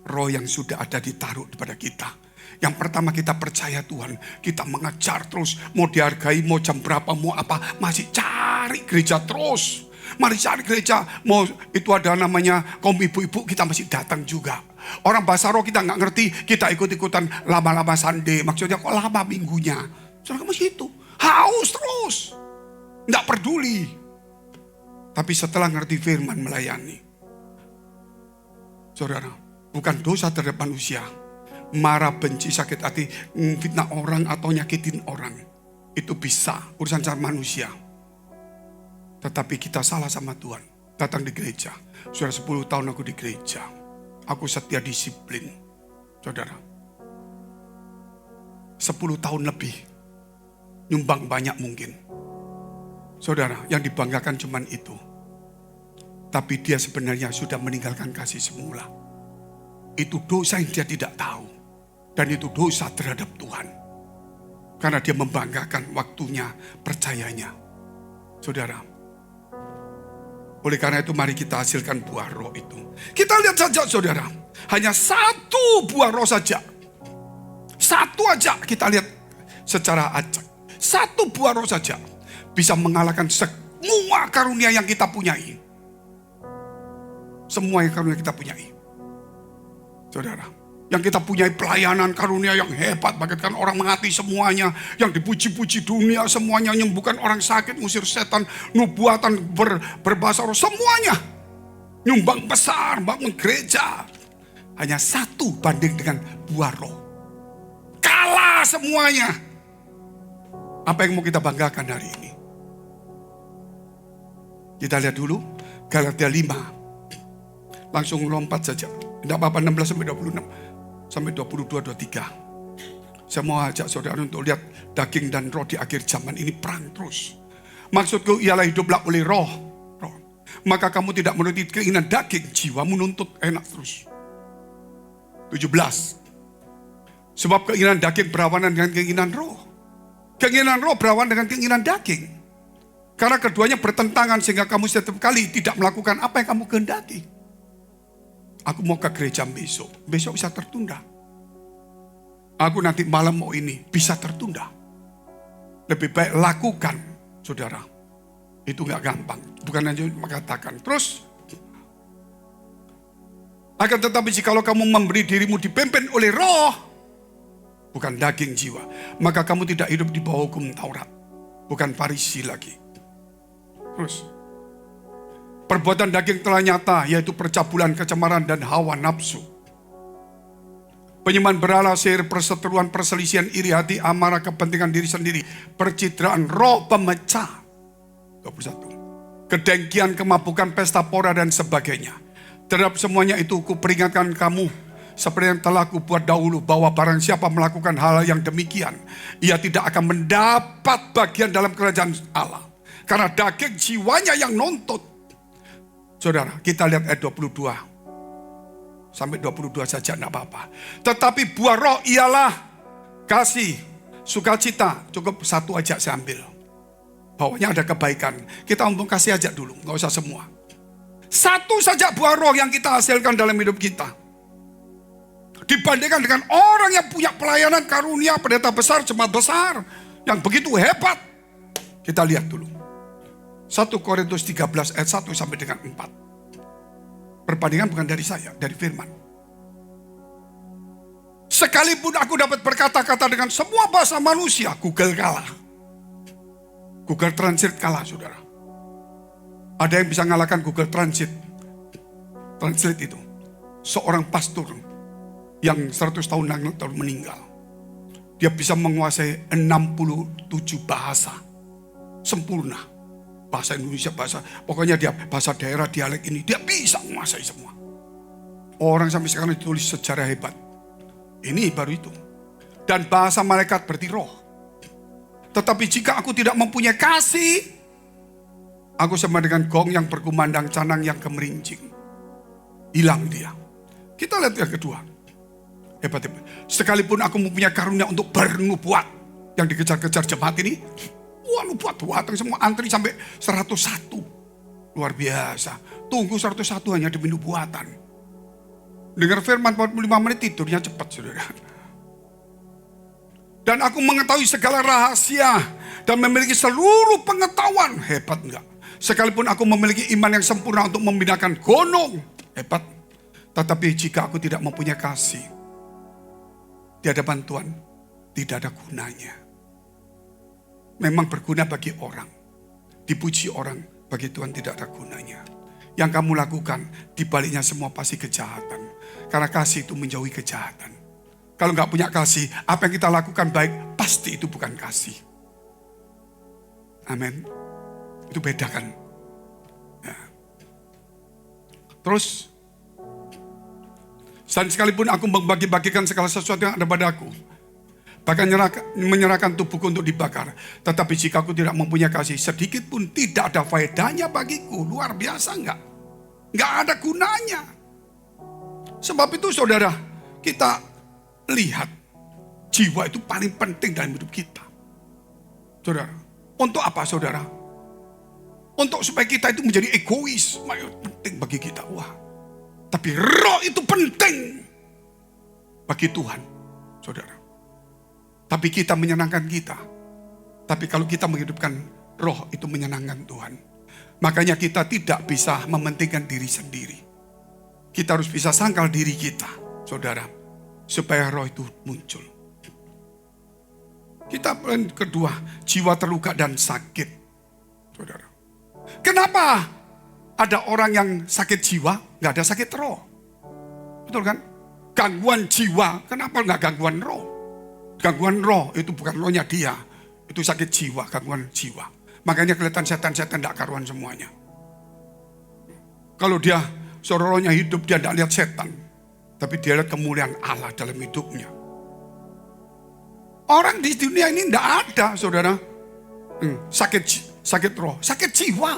roh yang sudah ada ditaruh kepada kita. Yang pertama kita percaya Tuhan, kita mengejar terus, mau dihargai, mau jam berapa, mau apa, masih cari gereja terus. Mari cari gereja, mau itu ada namanya kaum ibu-ibu, kita masih datang juga. Orang bahasa roh kita nggak ngerti, kita ikut-ikutan lama-lama Sunday, maksudnya kok lama minggunya. Saudara masih itu, haus terus, nggak peduli. Tapi setelah ngerti firman melayani, saudara, bukan dosa terhadap manusia. Marah, benci, sakit hati, fitnah orang atau nyakitin orang. Itu bisa, urusan cara manusia. Tetapi kita salah sama Tuhan. Datang di gereja. Sudah 10 tahun aku di gereja. Aku setia disiplin. Saudara. 10 tahun lebih. Nyumbang banyak mungkin. Saudara, yang dibanggakan cuman itu. Tapi dia sebenarnya sudah meninggalkan kasih semula. Itu dosa yang dia tidak tahu. Dan itu dosa terhadap Tuhan. Karena dia membanggakan waktunya, percayanya. Saudara. Oleh karena itu mari kita hasilkan buah roh itu. Kita lihat saja saudara. Hanya satu buah roh saja. Satu aja kita lihat secara acak. Satu buah roh saja. Bisa mengalahkan semua karunia yang kita punyai. Semua yang karunia kita punyai. Saudara. Yang kita punyai pelayanan karunia yang hebat. Bagaikan orang menghati semuanya. Yang dipuji-puji dunia semuanya. Menyembuhkan orang sakit, ngusir setan, nubuatan, berbahasa roh. Semuanya. Nyumbang besar, bangun gereja. Hanya satu banding dengan buah roh. Kalah semuanya. Apa yang mau kita banggakan hari ini? Kita lihat dulu. Galatia 5. Langsung lompat saja. Tidak apa-apa 16 sampai 26. Sampai 22-23. Saya mau ajak saudara untuk lihat daging dan roh di akhir zaman ini perang terus. Maksudku ialah hiduplah oleh roh. Maka kamu tidak menuruti keinginan daging, jiwa menuntut enak terus. 17. Sebab keinginan daging berlawanan dengan keinginan roh. Keinginan roh berlawanan dengan keinginan daging. Karena keduanya bertentangan sehingga kamu setiap kali tidak melakukan apa yang kamu kehendaki. Aku mau ke gereja besok. Besok bisa tertunda. Aku nanti malam mau ini. Bisa tertunda. Lebih baik lakukan, saudara. Itu gak gampang. Bukan hanya mengatakan. Terus. Akan tetapi jikalau kamu memberi dirimu dipimpin oleh roh. Bukan daging jiwa. Maka kamu tidak hidup di bawah hukum Taurat. Bukan Farisi lagi. Terus. Perbuatan daging telah nyata, yaitu percabulan, kecemaran, dan hawa nafsu. Penyembahan berhala, sihir, perseteruan, perselisihan, iri hati, amarah, kepentingan diri sendiri. Percitraan, roh pemecah. 21. kedengkian, kemabukan, pesta pora dan sebagainya. Terhadap semuanya itu kuperingatkan kamu, seperti yang telah kubuat dahulu, bahwa barang siapa melakukan hal yang demikian, ia tidak akan mendapat bagian dalam kerajaan Allah. Karena daging jiwanya yang nuntut. Saudara, kita lihat ayat 22. Sampai 22 saja enggak apa-apa. Tetapi buah roh ialah kasih, sukacita. Cukup satu aja saya ambil. Bawahnya ada kebaikan. Kita ngomong kasih aja dulu, nggak usah semua. Satu saja buah roh yang kita hasilkan dalam hidup kita. Dibandingkan dengan orang yang punya pelayanan karunia, pendeta besar, jemaat besar, yang begitu hebat. Kita lihat dulu. 1 Korintus 13 ayat 1 sampai dengan 4. Perbandingan bukan dari saya, dari firman. Sekalipun aku dapat berkata-kata dengan semua bahasa manusia, Google kalah. Google Translate kalah, saudara. Ada yang bisa ngalahkan Google Translate. Translate itu. Seorang pastor yang 100 tahun yang lalu meninggal. Dia bisa menguasai 67 bahasa. Sempurna. Bahasa Indonesia, pokoknya dia bahasa daerah, dialek ini, dia bisa menguasai semua. Orang sampai sekarang ditulis sejarah hebat. Ini baru itu. Dan bahasa malaikat berarti roh. Tetapi jika aku tidak mempunyai kasih, aku sama dengan gong yang berkumandang, canang yang gemerincing. Hilang dia. Kita lihat yang kedua. Hebat-hebat. Sekalipun aku mempunyai karunia untuk bernubuat, yang dikejar-kejar jemaat ini, wah, nubuat datang semua, antri sampai 101. Luar biasa. Tunggu 101 hanya demi nubuatan. Dengar firman 45 menit tidurnya cepat, saudara. Dan aku mengetahui segala rahasia dan memiliki seluruh pengetahuan. Hebat enggak? Sekalipun aku memiliki iman yang sempurna untuk memindahkan gunung. Hebat. Tetapi jika aku tidak mempunyai kasih, tiada bantuan, tidak ada gunanya. Memang berguna bagi orang, dipuji orang, bagi Tuhan tidak ada gunanya. Yang kamu lakukan, dibaliknya semua pasti kejahatan. Karena kasih itu menjauhi kejahatan. Kalau nggak punya kasih, apa yang kita lakukan baik, pasti itu bukan kasih. Amin. Itu bedakan. Ya. Terus, dan sekalipun aku membagi-bagikan segala sesuatu yang ada padaku, bahkan menyerahkan tubuhku untuk dibakar. Tetapi jika aku tidak mempunyai kasih, sedikit pun tidak ada faedahnya bagiku. Luar biasa enggak? Enggak ada gunanya. Sebab itu saudara, kita lihat jiwa itu paling penting dalam hidup kita. Saudara, untuk apa saudara? Untuk supaya kita itu menjadi egois. Penting bagi kita. Wah, tapi roh itu penting bagi Tuhan, saudara. Tapi kita menyenangkan kita. Tapi kalau kita menghidupkan roh, itu menyenangkan Tuhan. Makanya kita tidak bisa mementingkan diri sendiri. Kita harus bisa sangkal diri kita, saudara. Supaya roh itu muncul. Kita yang kedua, jiwa terluka dan sakit, saudara. Kenapa ada orang yang sakit jiwa, gak ada sakit roh? Betul kan? Gangguan jiwa, kenapa gak gangguan roh? Gangguan roh itu bukan rohnya dia. Itu sakit jiwa, gangguan jiwa. Makanya kelihatan setan-setan tidak karuan semuanya. Kalau dia rohnya hidup, dia tidak lihat setan. Tapi dia lihat kemuliaan Allah dalam hidupnya. Orang di dunia ini tidak ada, saudara. Sakit roh, sakit jiwa.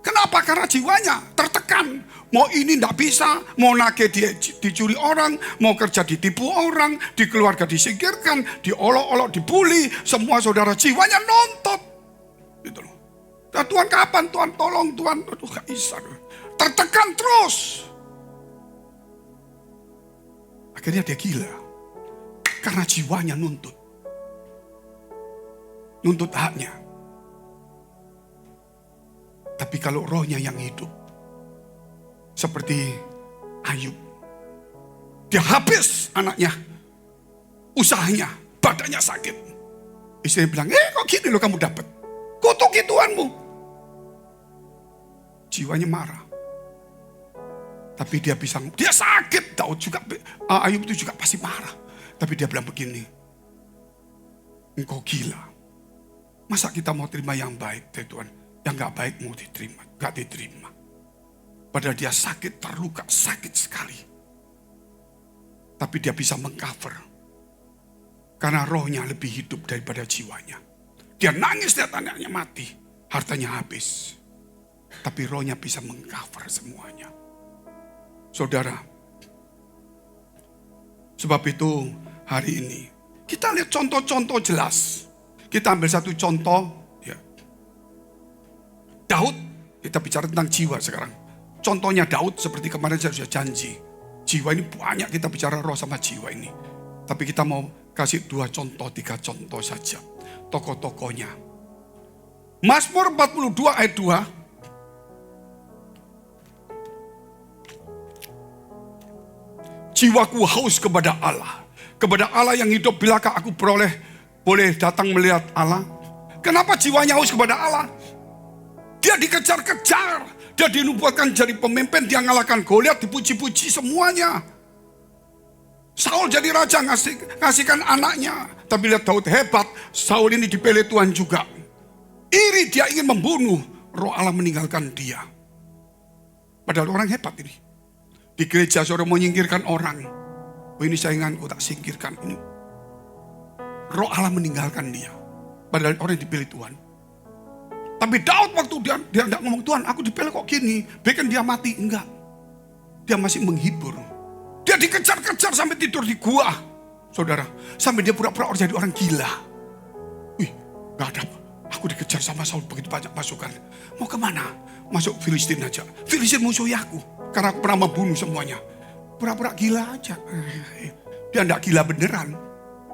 Kenapa? Karena jiwanya tertekan. Mau ini tidak bisa, mau nagih dicuri orang, mau kerja ditipu orang, di keluarga disingkirkan, diolok-olok, dibully. Semua saudara jiwanya nontot. Gitu loh. Nah, Tuhan kapan? Tuhan tolong, Tuhan. Aduh gak bisa. Tertekan terus. Akhirnya dia gila. Karena jiwanya nuntut. Nuntut haknya. Tapi kalau rohnya yang hidup, seperti Ayub, dia habis anaknya, usahanya, badannya sakit. Istrinya bilang, kok gini loh kamu dapat? Kutuki Tuhanmu. Jiwanya marah. Tapi dia bisa, dia sakit. Daud juga, Ayub itu juga pasti marah. Tapi dia bilang begini, engkau gila. Masa kita mau terima yang baik dari Tuhan? yang gak baik mau diterima, gak diterima. Padahal dia sakit, terluka, sakit sekali. Tapi dia bisa mengcover. Karena rohnya lebih hidup daripada jiwanya. Dia nangis lihat anaknya mati, hartanya habis. Tapi rohnya bisa mengcover semuanya. Saudara, sebab itu hari ini kita lihat contoh-contoh jelas. Kita ambil satu contoh, ya. Daud, kita bicara tentang jiwa sekarang. Contohnya Daud seperti kemarin saya sudah janji. Jiwa ini banyak, kita bicara roh sama jiwa ini. Tapi kita mau kasih 2 contoh, 3 contoh saja. Tokoh-tokohnya. Mazmur 42 ayat 2. Jiwaku haus kepada Allah. Kepada Allah yang hidup, bilakah aku boleh datang melihat Allah? Kenapa jiwanya haus kepada Allah? Dia dikejar-kejar. Dia dinubuatkan jadi pemimpin. Dia ngalahkan Goliat, dipuji-puji semuanya. Saul jadi raja, ngasihkan anaknya. Tapi lihat Daud hebat. Saul ini dipilih Tuhan juga. Iri, dia ingin membunuh. Roh Allah meninggalkan dia. Padahal orang hebat ini. Di gereja saudara mau menyingkirkan orang. Oh, ini sainganku, tak singkirkan ini. Roh Allah meninggalkan dia. Padahal orang yang dipilih Tuhan. Tapi Daud waktu dia tidak ngomong, Tuhan aku dipilih kok gini. Bikin dia mati. Enggak. Dia masih menghibur. Dia dikejar-kejar sampai tidur di gua. Saudara. Sampai dia pura-pura jadi orang gila. Wih, gak ada. Aku dikejar sama Saul begitu banyak pasukan. Mau kemana? Masuk Filistin aja. Filistin musuhi aku. Karena aku pernah membunuh semuanya. Pura-pura gila aja. Dia tidak gila beneran.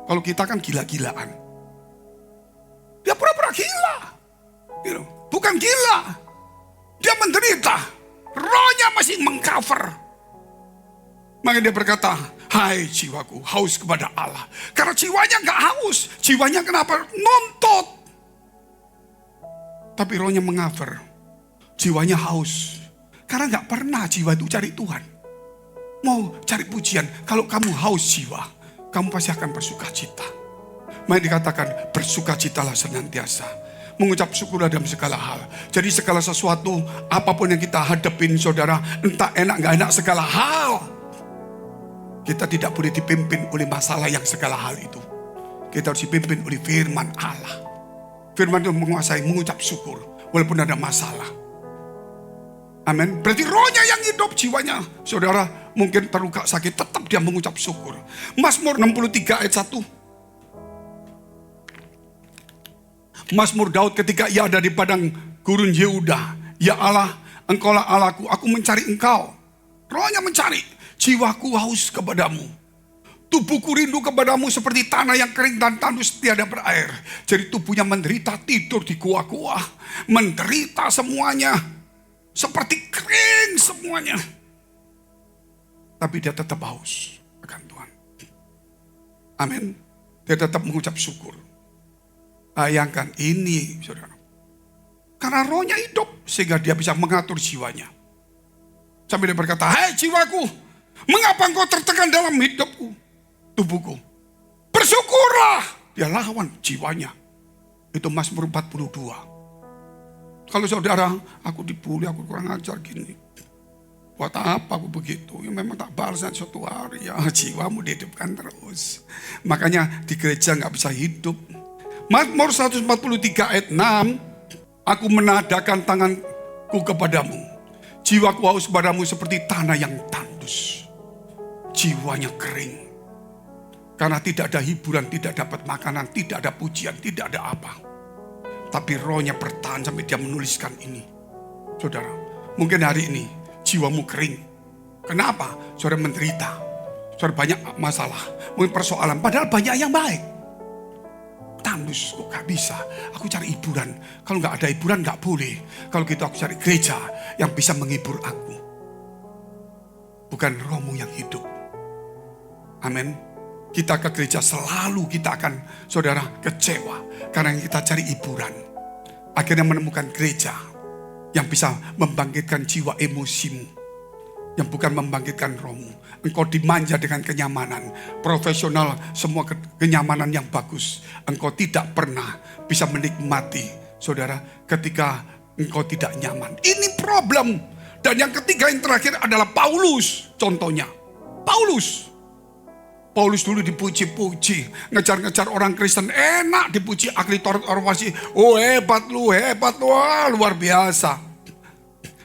Kalau kita kan gila-gilaan. Dia pura-pura gila. Bukan gila. Dia menderita. Rohnya masih mengcover. Maka dia berkata, hai jiwaku haus kepada Allah. Karena jiwanya gak haus. Jiwanya kenapa? Nuntut. Tapi rohnya mengcover. Jiwanya haus. Karena gak pernah jiwa itu cari Tuhan. Mau cari pujian. Kalau kamu haus jiwa, kamu pasti akan bersuka cita. Maka dikatakan bersukacitalah senantiasa. Mengucap syukurlah dalam segala hal. Jadi segala sesuatu, apapun yang kita hadapin saudara, entah enak gak enak segala hal. Kita tidak boleh dipimpin oleh masalah yang segala hal itu. Kita harus dipimpin oleh firman Allah. Firman itu menguasai mengucap syukur walaupun ada masalah. Amin. Berarti rohnya yang hidup, jiwanya. Saudara mungkin terluka sakit, tetap dia mengucap syukur. Mazmur 63 ayat 1. Mazmur Daud ketika ia ada di padang gurun Yehuda. Ya Allah, engkaulah Allahku, aku mencari engkau. Rohnya mencari. Jiwaku haus kepadamu. Tubuhku rindu kepadamu seperti tanah yang kering dan tandus tiada berair. Jadi tubuhnya menderita, tidur di gua-gua. Menderita semuanya. Seperti kering semuanya. Tapi dia tetap haus akan Tuhan. Amin. Dia tetap mengucap syukur. Bayangkan ini saudara. Karena rohnya hidup. Sehingga dia bisa mengatur jiwanya. Sampai dia berkata, hai jiwaku. Mengapa engkau tertekan dalam hidupku? Tubuhku. Bersyukurlah. Dia lawan jiwanya. Itu Mazmur 42. Kalau saudara, aku dibully, aku kurang ajar gini. Buat apa aku begitu? Ya memang tak balas suatu hari. Ya jiwamu dihidupkan terus. Makanya di gereja gak bisa hidup. Mazmur 143 ayat 6. Aku menadakan tanganku kepadamu. Jiwaku haus padamu seperti tanah yang tandus. Jiwanya kering. Karena tidak ada hiburan, tidak dapat makanan, tidak ada pujian, tidak ada apa. Tapi rohnya bertahan sampai dia menuliskan ini. Saudara, mungkin hari ini jiwamu kering. Kenapa? Saudara menderita. Saudara banyak masalah, mungkin persoalan. Padahal banyak yang baik. Tandus, kok gak bisa? Aku cari hiburan. Kalau gak ada hiburan gak boleh. Kalau gitu aku cari gereja yang bisa menghibur aku. Bukan rohmu yang hidup. Amin. Kita ke gereja selalu kita akan saudara kecewa. Karena kita cari hiburan. Akhirnya menemukan gereja yang bisa membangkitkan jiwa emosimu. Yang bukan membangkitkan rohmu. Engkau dimanja dengan kenyamanan. Profesional semua kenyamanan yang bagus. Engkau tidak pernah bisa menikmati. Saudara ketika engkau tidak nyaman. Ini problem. Dan yang ketiga, yang terakhir adalah Paulus. Contohnya, Paulus dulu dipuji-puji, ngejar-ngejar orang Kristen, enak dipuji, ahli Taurat orasi, oh hebat lu, wah luar biasa.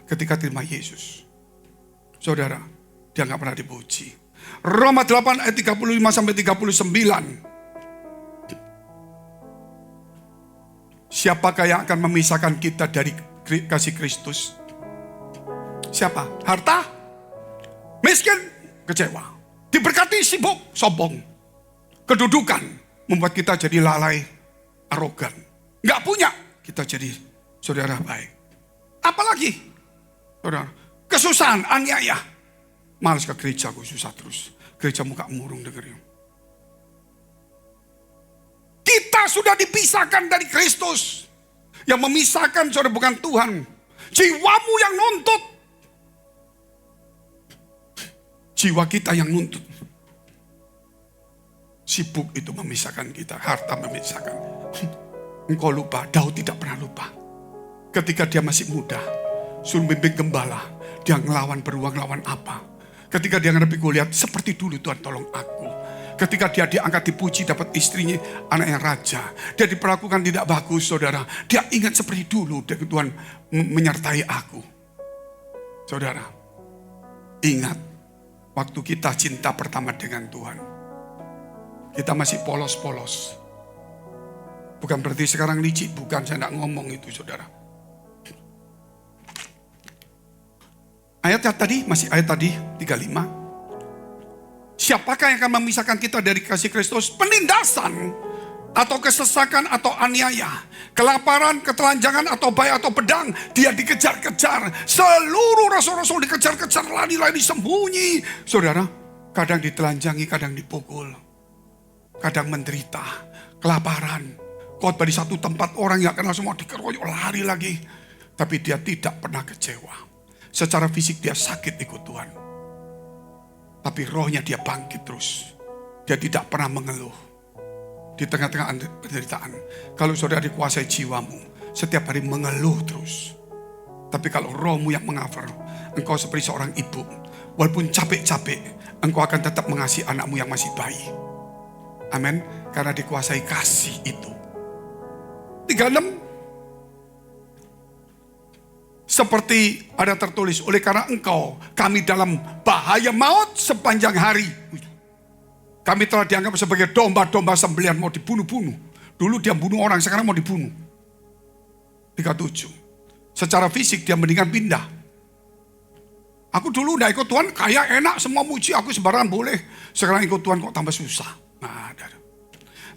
Ketika terima Yesus, saudara, dia nggak pernah dipuji. Roma 8 ayat 35 sampai 39. Siapakah yang akan memisahkan kita dari kasih Kristus? Siapa? Harta? Miskin? Kecewa. Diberkati? Sibuk? Sombong. Kedudukan? Membuat kita jadi lalai, arogan. Gak punya? Kita jadi saudara baik. Apalagi? Saudara, kesusahan, aniaya. Malas ke gereja, gue susah terus. Gereja muka murung dengerin. Kita sudah dipisahkan dari Kristus. Yang memisahkan saudara bukan Tuhan. Jiwamu yang nuntut. Jiwa kita yang nuntut. Sibuk itu memisahkan kita. Harta memisahkan. Engkau lupa, Daud tidak pernah lupa. Ketika dia masih muda, suruh bimbing gembala, dia ngelawan beruang lawan apa. Ketika dia ngerepi Goliat, seperti dulu Tuhan tolong aku. Ketika dia diangkat dipuji dapat istrinya anaknya raja. Dia diperlakukan tidak bagus saudara. Dia ingat seperti dulu Tuhan menyertai aku. Saudara, ingat. Waktu kita cinta pertama dengan Tuhan. Kita masih polos-polos. Bukan berarti sekarang licik. Bukan, saya tidak ngomong itu saudara. Ayat tadi, masih ayat tadi 35. Siapakah yang akan memisahkan kita dari kasih Kristus? Penindasan. Atau kesesakan atau aniaya. Kelaparan, ketelanjangan atau bahaya atau pedang. Dia dikejar-kejar. Seluruh rasul-rasul dikejar-kejar. Lari-lari sembunyi. Saudara, kadang ditelanjangi, kadang dipukul. Kadang menderita. Kelaparan. Khotbah di satu tempat orang yang kenal semua dikeroyok lari lagi. Tapi dia tidak pernah kecewa. Secara fisik dia sakit ikut Tuhan. Tapi rohnya dia bangkit terus. Dia tidak pernah mengeluh. Di tengah-tengah penderitaan. Kalau saudara dikuasai jiwamu, setiap hari mengeluh terus. Tapi kalau rohmu yang mengcover, engkau seperti seorang ibu. Walaupun capek-capek, engkau akan tetap mengasihi anakmu yang masih bayi. Amin. Karena dikuasai kasih itu. 36. Seperti ada tertulis, oleh karena engkau, kami dalam bahaya maut sepanjang hari. Kami telah dianggap sebagai domba-domba sembelihan mau dibunuh-bunuh. Dulu dia bunuh orang, sekarang mau dibunuh. 37. Secara fisik dia mendingan pindah. Aku dulu udah ikut Tuhan, kaya enak, semua muji aku sembarangan boleh. Sekarang ikut Tuhan kok tambah susah. Nah,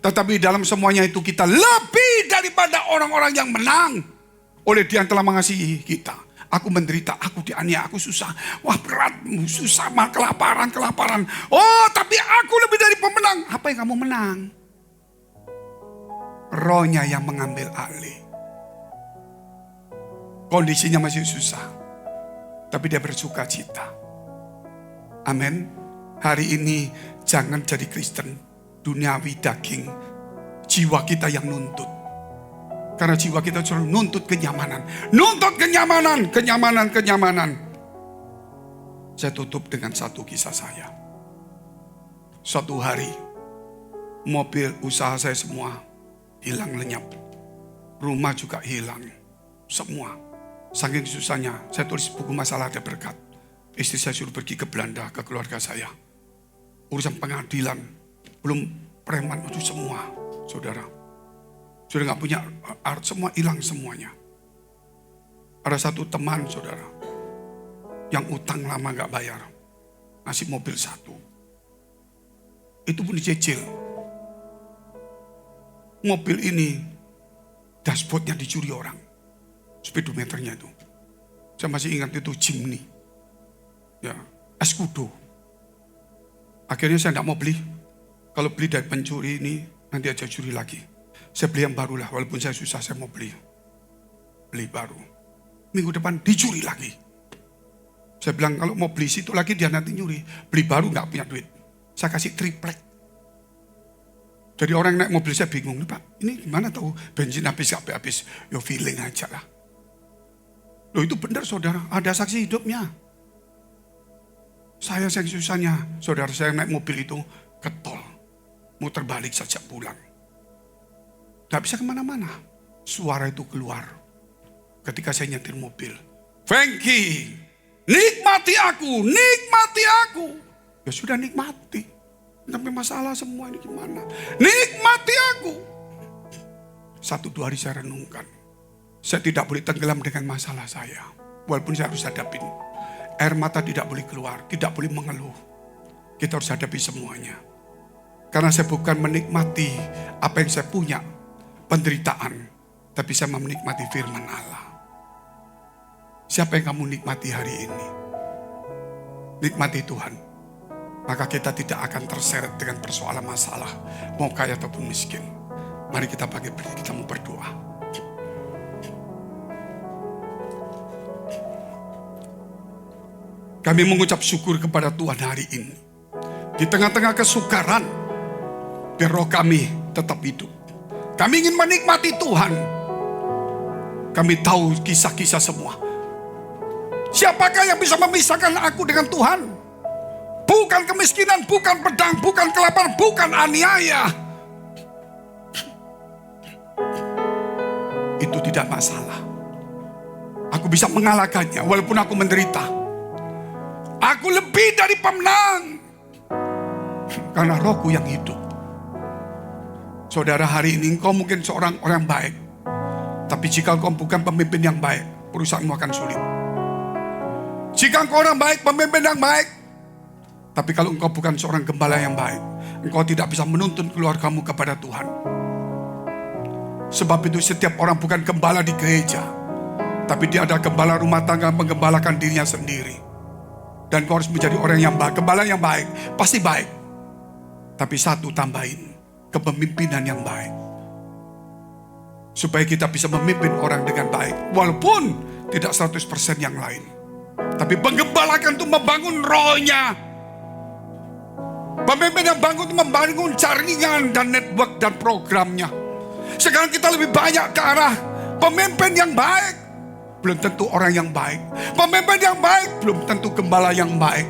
tetapi dalam semuanya itu kita lebih daripada orang-orang yang menang. Oleh Dia yang telah mengasihi kita. Aku menderita, aku dianiaya, aku susah. Wah berat, susah, kelaparan. Oh tapi aku lebih dari pemenang. Apa yang kamu menang? Rohnya yang mengambil alih. Kondisinya masih susah. Tapi dia bersuka cita. Amin. Hari ini jangan jadi Kristen duniawi daging. Jiwa kita yang nuntut. Karena jiwa kita selalu nuntut kenyamanan. Kenyamanan. Saya tutup dengan satu kisah saya. Suatu hari, mobil usaha saya semua hilang lenyap. Rumah juga hilang. Semua. Saking susahnya, saya tulis buku masalah ada berkat. Istri saya suruh pergi ke Belanda, ke keluarga saya. Urusan pengadilan, belum preman, itu semua. Saudara. Sudah gak punya art, semua hilang semuanya. Ada satu teman saudara, yang utang lama gak bayar. Ngasih mobil satu. Itu pun dicicil. Mobil ini, dashboardnya dicuri orang. Speedometernya itu. Saya masih ingat itu Jimny. Ya, Escudo. Akhirnya saya gak mau beli. Kalau beli dari pencuri ini, nanti aja curi lagi. Saya beli yang baru lah, walaupun saya susah saya mau beli. Beli baru. Minggu depan dicuri lagi. Saya bilang kalau mau beli situ lagi dia nanti nyuri. Beli baru gak punya duit. Saya kasih triplek. Jadi orang yang naik mobil saya bingung. Pak ini gimana tahu bensin habis gak habis. Yo feeling aja lah. Loh itu benar saudara, ada saksi hidupnya. Saya saking susahnya, saudara saya naik mobil itu ke tol. Muter balik saja pulang. Gak bisa kemana-mana. Suara itu keluar ketika saya nyetir mobil. Frankie, nikmati aku, nikmati aku. Ya sudah nikmati. Tapi masalah semua ini gimana? Nikmati aku. 1-2 hari saya renungkan. Saya tidak boleh tenggelam dengan masalah saya. Walaupun saya harus hadapin. Air mata tidak boleh keluar, tidak boleh mengeluh. Kita harus hadapi semuanya. Karena saya bukan menikmati apa yang saya punya, penderitaan. Tapi saya menikmati firman Allah. Siapa yang kamu nikmati hari ini? Nikmati Tuhan. Maka kita tidak akan terseret dengan persoalan masalah. Mau kaya ataupun miskin. Mari kita bagi berdiri, kita mau berdoa. Kami mengucap syukur kepada Tuhan hari ini. Di tengah-tengah kesukaran, biar roh kami tetap hidup. Kami ingin menikmati Tuhan. Kami tahu kisah-kisah semua. Siapakah yang bisa memisahkan aku dengan Tuhan? Bukan kemiskinan, bukan pedang, bukan kelaparan, bukan aniaya. Itu tidak masalah. Aku bisa mengalahkannya walaupun aku menderita. Aku lebih dari pemenang. Karena rohku yang hidup. Saudara, hari ini engkau mungkin seorang orang baik. Tapi jika engkau bukan pemimpin yang baik, perusahaanmu akan sulit. Jika engkau orang baik, pemimpin yang baik. Tapi kalau engkau bukan seorang gembala yang baik, engkau tidak bisa menuntun keluargamu kepada Tuhan. Sebab itu setiap orang bukan gembala di gereja. Tapi dia ada gembala rumah tangga menggembalakan dirinya sendiri. Dan kau harus menjadi orang yang baik. Gembala yang baik, pasti baik. Tapi satu tambahin, kepemimpinan yang baik. Supaya kita bisa memimpin orang dengan baik. Walaupun tidak 100% yang lain. Tapi penggembalakan itu membangun rohnya. Pemimpin yang bangun itu membangun jaringan dan network dan programnya. Sekarang kita lebih banyak ke arah pemimpin yang baik. Belum tentu orang yang baik. Pemimpin yang baik belum tentu gembala yang baik.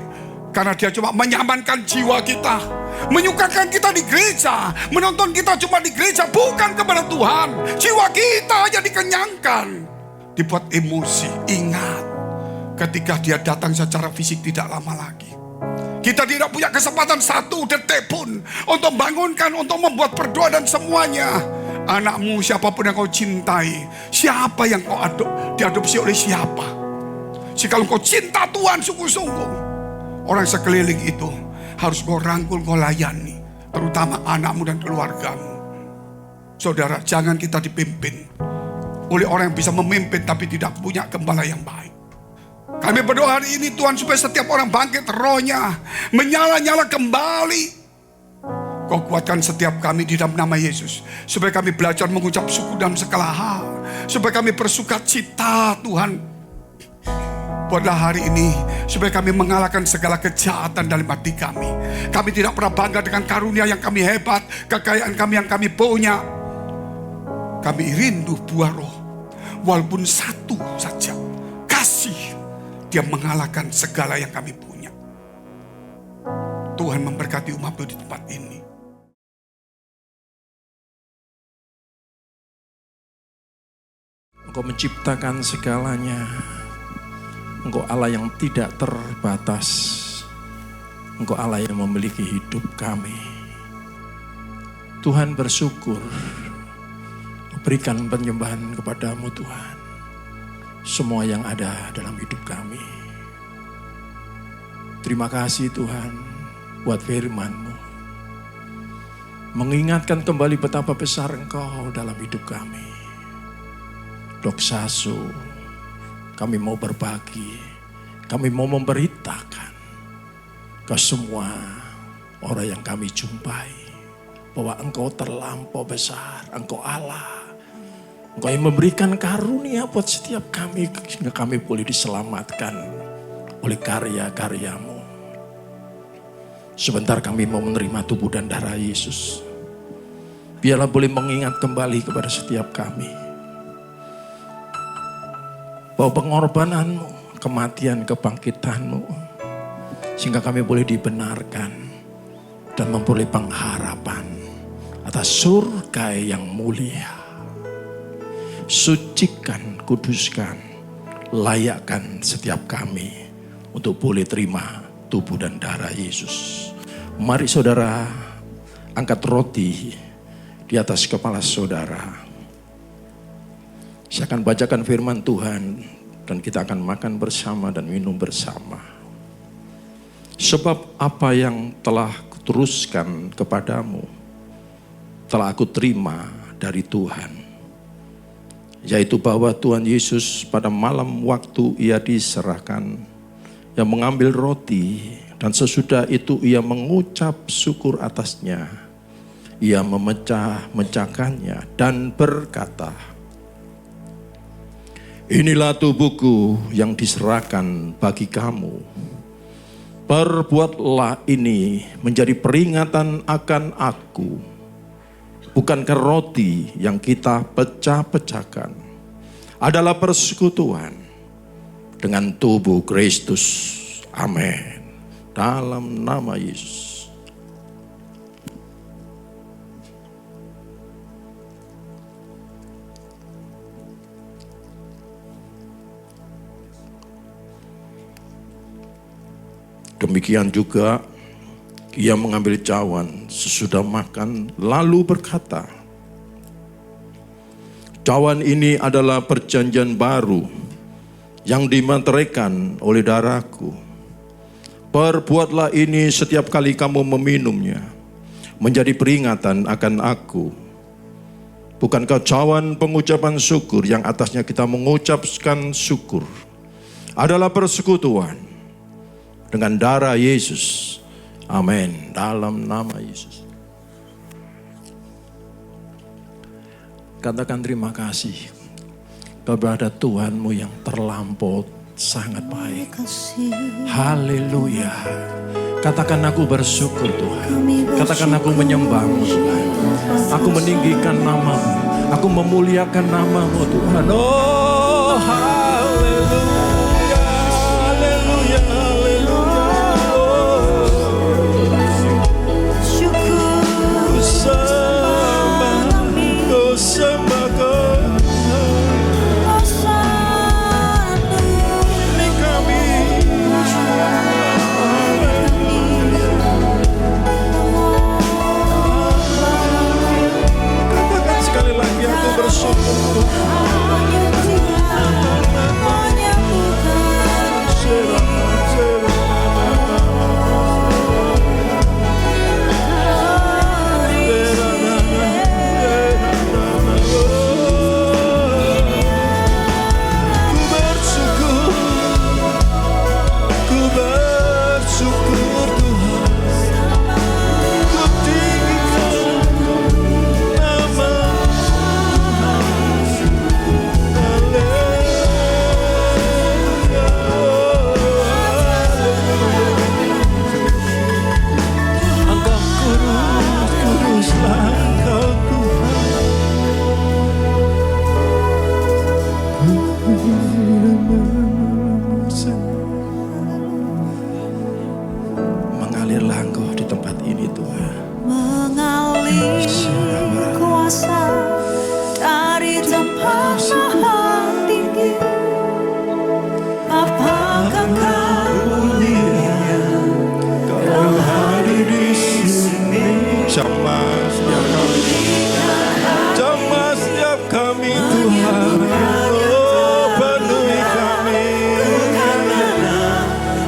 Karena dia cuma menyamankan jiwa kita. Menyukakan kita di gereja. Menonton kita cuma di gereja. Bukan kepada Tuhan. Jiwa kita hanya dikenyangkan. Dibuat emosi. Ingat. Ketika dia datang secara fisik tidak lama lagi. Kita tidak punya kesempatan 1 detik pun. Untuk bangunkan, untuk membuat berdoa dan semuanya. Anakmu siapapun yang kau cintai. Siapa yang kau diadopsi oleh siapa. Jika kau cinta Tuhan sungguh-sungguh. Orang sekeliling itu harus kau rangkul, kau layani. Terutama anakmu dan keluargamu. Saudara, jangan kita dipimpin oleh orang yang bisa memimpin tapi tidak punya gembala yang baik. Kami berdoa hari ini Tuhan supaya setiap orang bangkit rohnya. Menyala-nyala kembali. Kau kuatkan setiap kami di dalam nama Yesus. Supaya kami belajar mengucap syukur dalam segala hal. Supaya kami bersuka cita Tuhan. Buatlah hari ini. Supaya kami mengalahkan segala kejahatan dalam hati kami. Kami tidak pernah bangga dengan karunia yang kami hebat. Kekayaan kami yang kami punya. Kami rindu buah roh. Walaupun satu saja. Kasih. Dia mengalahkan segala yang kami punya. Tuhan memberkati umat-Mu di tempat ini. Engkau menciptakan segalanya. Engkau Allah yang tidak terbatas. Engkau Allah yang memiliki hidup kami. Tuhan bersyukur. Berikan penyembahan kepadamu Tuhan. Semua yang ada dalam hidup kami. Terima kasih Tuhan buat firman-Mu. Mengingatkan kembali betapa besar Engkau dalam hidup kami. Doksasu, kami mau berbagi, kami mau memberitakan ke semua orang yang kami jumpai bahwa Engkau terlampau besar, Engkau Allah. Engkau yang memberikan karunia buat setiap kami sehingga kami boleh diselamatkan oleh karya-karya-Mu. Sebentar kami mau menerima tubuh dan darah Yesus. Biarlah boleh mengingat kembali kepada setiap kami. bahwa pengorbananmu, kematian, kebangkitanmu, sehingga kami boleh dibenarkan dan memperoleh pengharapan atas surga yang mulia. Sucikan, kuduskan, layakkan setiap kami untuk boleh terima tubuh dan darah Yesus. Mari saudara angkat roti di atas kepala saudara. Saya akan bacakan firman Tuhan dan kita akan makan bersama dan minum bersama. Sebab apa yang telah kuteruskan kepadamu telah aku terima dari Tuhan, yaitu bahwa Tuhan Yesus pada malam waktu ia diserahkan, yang mengambil roti dan sesudah itu ia mengucap syukur atasnya, ia memecahkannya dan berkata, inilah tubuhku yang diserahkan bagi kamu. Perbuatlah ini menjadi peringatan akan aku. Bukankah roti yang kita pecah-pecahkan adalah persekutuan dengan tubuh Kristus? Amin. Dalam nama Yesus. Demikian juga ia mengambil cawan sesudah makan lalu berkata, cawan ini adalah perjanjian baru yang dimateraikan oleh darahku. Perbuatlah ini setiap kali kamu meminumnya menjadi peringatan akan aku. Bukankah cawan pengucapan syukur yang atasnya kita mengucapkan syukur adalah persekutuan dengan darah Yesus? Amin. Dalam nama Yesus. Katakan terima kasih kepada Tuhanmu yang terlampau sangat baik. Haleluya. Katakan aku bersyukur Tuhan. Katakan aku menyembahmu Tuhan. Aku meninggikan namamu. Aku memuliakan namamu Tuhan. Oh haleluya. Haleluya.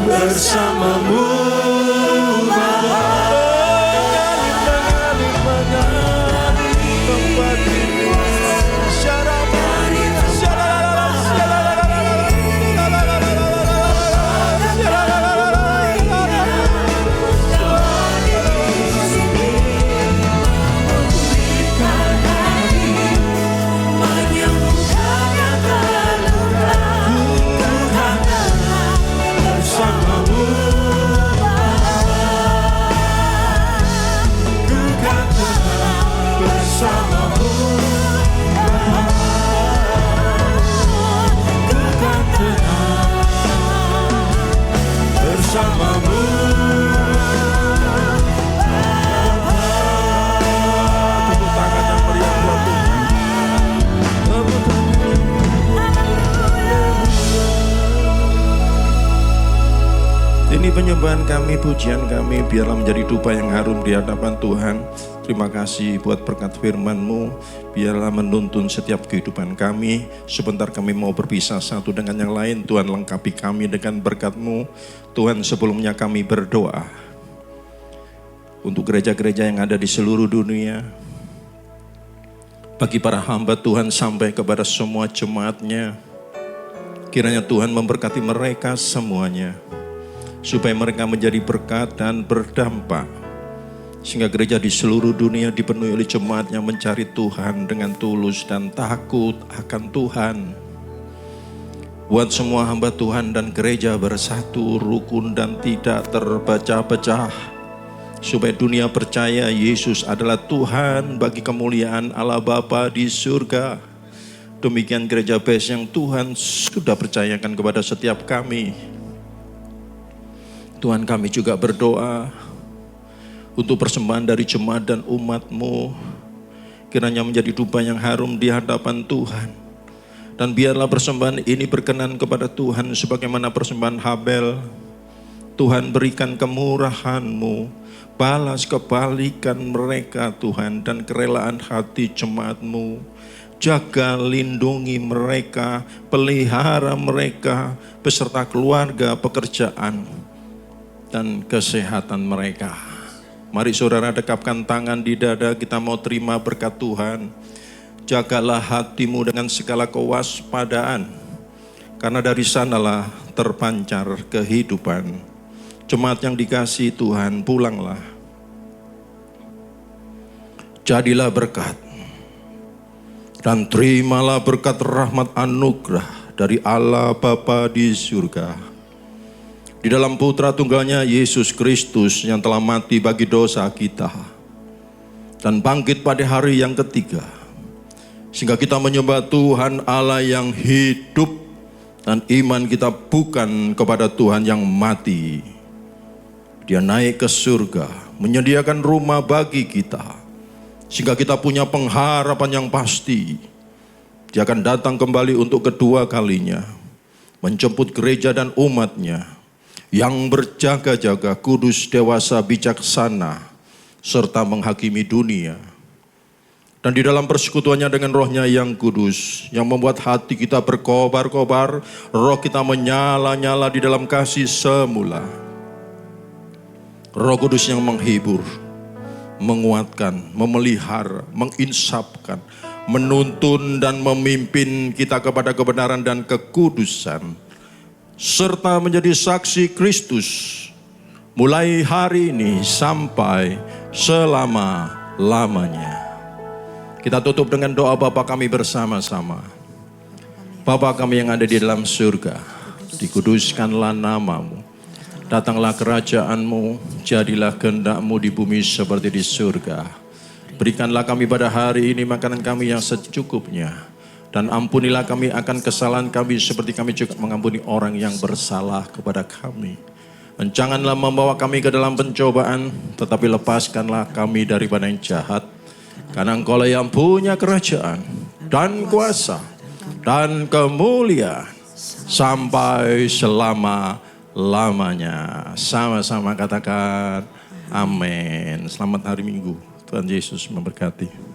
Bersamamu Bapa. penyembahan kami, pujian kami biarlah menjadi dupa yang harum di hadapan Tuhan. Terima kasih buat berkat firman-Mu, biarlah menuntun setiap kehidupan kami. Sebentar kami mau berpisah satu dengan yang lain, Tuhan lengkapi kami dengan berkat-Mu. Tuhan, sebelumnya kami berdoa untuk gereja-gereja yang ada di seluruh dunia. Bagi para hamba Tuhan sampai kepada semua jemaatnya, kiranya Tuhan memberkati mereka semuanya, supaya mereka menjadi berkat dan berdampak. Sehingga gereja di seluruh dunia dipenuhi oleh jemaat yang mencari Tuhan dengan tulus dan takut akan Tuhan. Buat semua hamba Tuhan dan gereja bersatu, rukun dan tidak terpecah-pecah. Supaya dunia percaya Yesus adalah Tuhan bagi kemuliaan Allah Bapa di surga. Demikian gereja base yang Tuhan sudah percayakan kepada setiap kami. Tuhan, kami juga berdoa untuk persembahan dari jemaat dan umat-Mu, kiranya menjadi dupa yang harum di hadapan Tuhan. Dan biarlah persembahan ini berkenan kepada Tuhan sebagaimana persembahan Habel. Tuhan, berikan kemurahan-Mu, balas kebalikan mereka Tuhan, dan kerelaan hati jemaat-Mu. Jaga, lindungi mereka, pelihara mereka, beserta keluarga, pekerjaan, dan kesehatan mereka. Mari saudara dekapkan tangan di dada, kita mau terima berkat Tuhan. Jagalah hatimu dengan segala kewaspadaan, karena dari sanalah terpancar kehidupan. Jemaat yang dikasihi Tuhan, pulanglah. Jadilah berkat, dan terimalah berkat rahmat anugerah dari Allah Bapa di surga. Di dalam putra tunggalnya Yesus Kristus yang telah mati bagi dosa kita dan bangkit pada hari yang ketiga, sehingga kita menyembah Tuhan Allah yang hidup, dan iman kita bukan kepada Tuhan yang mati. Dia naik ke surga, menyediakan rumah bagi kita, sehingga kita punya pengharapan yang pasti. Dia akan datang kembali untuk kedua kalinya, menjemput gereja dan umatnya yang berjaga-jaga, kudus, dewasa, bijaksana, serta menghakimi dunia. Dan di dalam persekutuannya dengan Roh-Nya yang kudus, yang membuat hati kita berkobar-kobar, roh kita menyala-nyala di dalam kasih semula. Roh Kudus yang menghibur, menguatkan, memelihara, menginsapkan, menuntun dan memimpin kita kepada kebenaran dan kekudusan, serta menjadi saksi Kristus mulai hari ini sampai selama-lamanya. Kita tutup dengan doa Bapa kami bersama-sama. Bapa kami yang ada di dalam surga, dikuduskanlah nama-Mu. Datanglah kerajaan-Mu, jadilah kehendak-Mu di bumi seperti di surga. Berikanlah kami pada hari ini makanan kami yang secukupnya. Dan ampunilah kami akan kesalahan kami seperti kami juga mengampuni orang yang bersalah kepada kami. Dan janganlah membawa kami ke dalam pencobaan, tetapi lepaskanlah kami daripada yang jahat. Karena Engkaulah yang punya kerajaan dan kuasa dan kemuliaan sampai selama-lamanya. Sama-sama katakan amin. Selamat hari Minggu. Tuhan Yesus memberkati.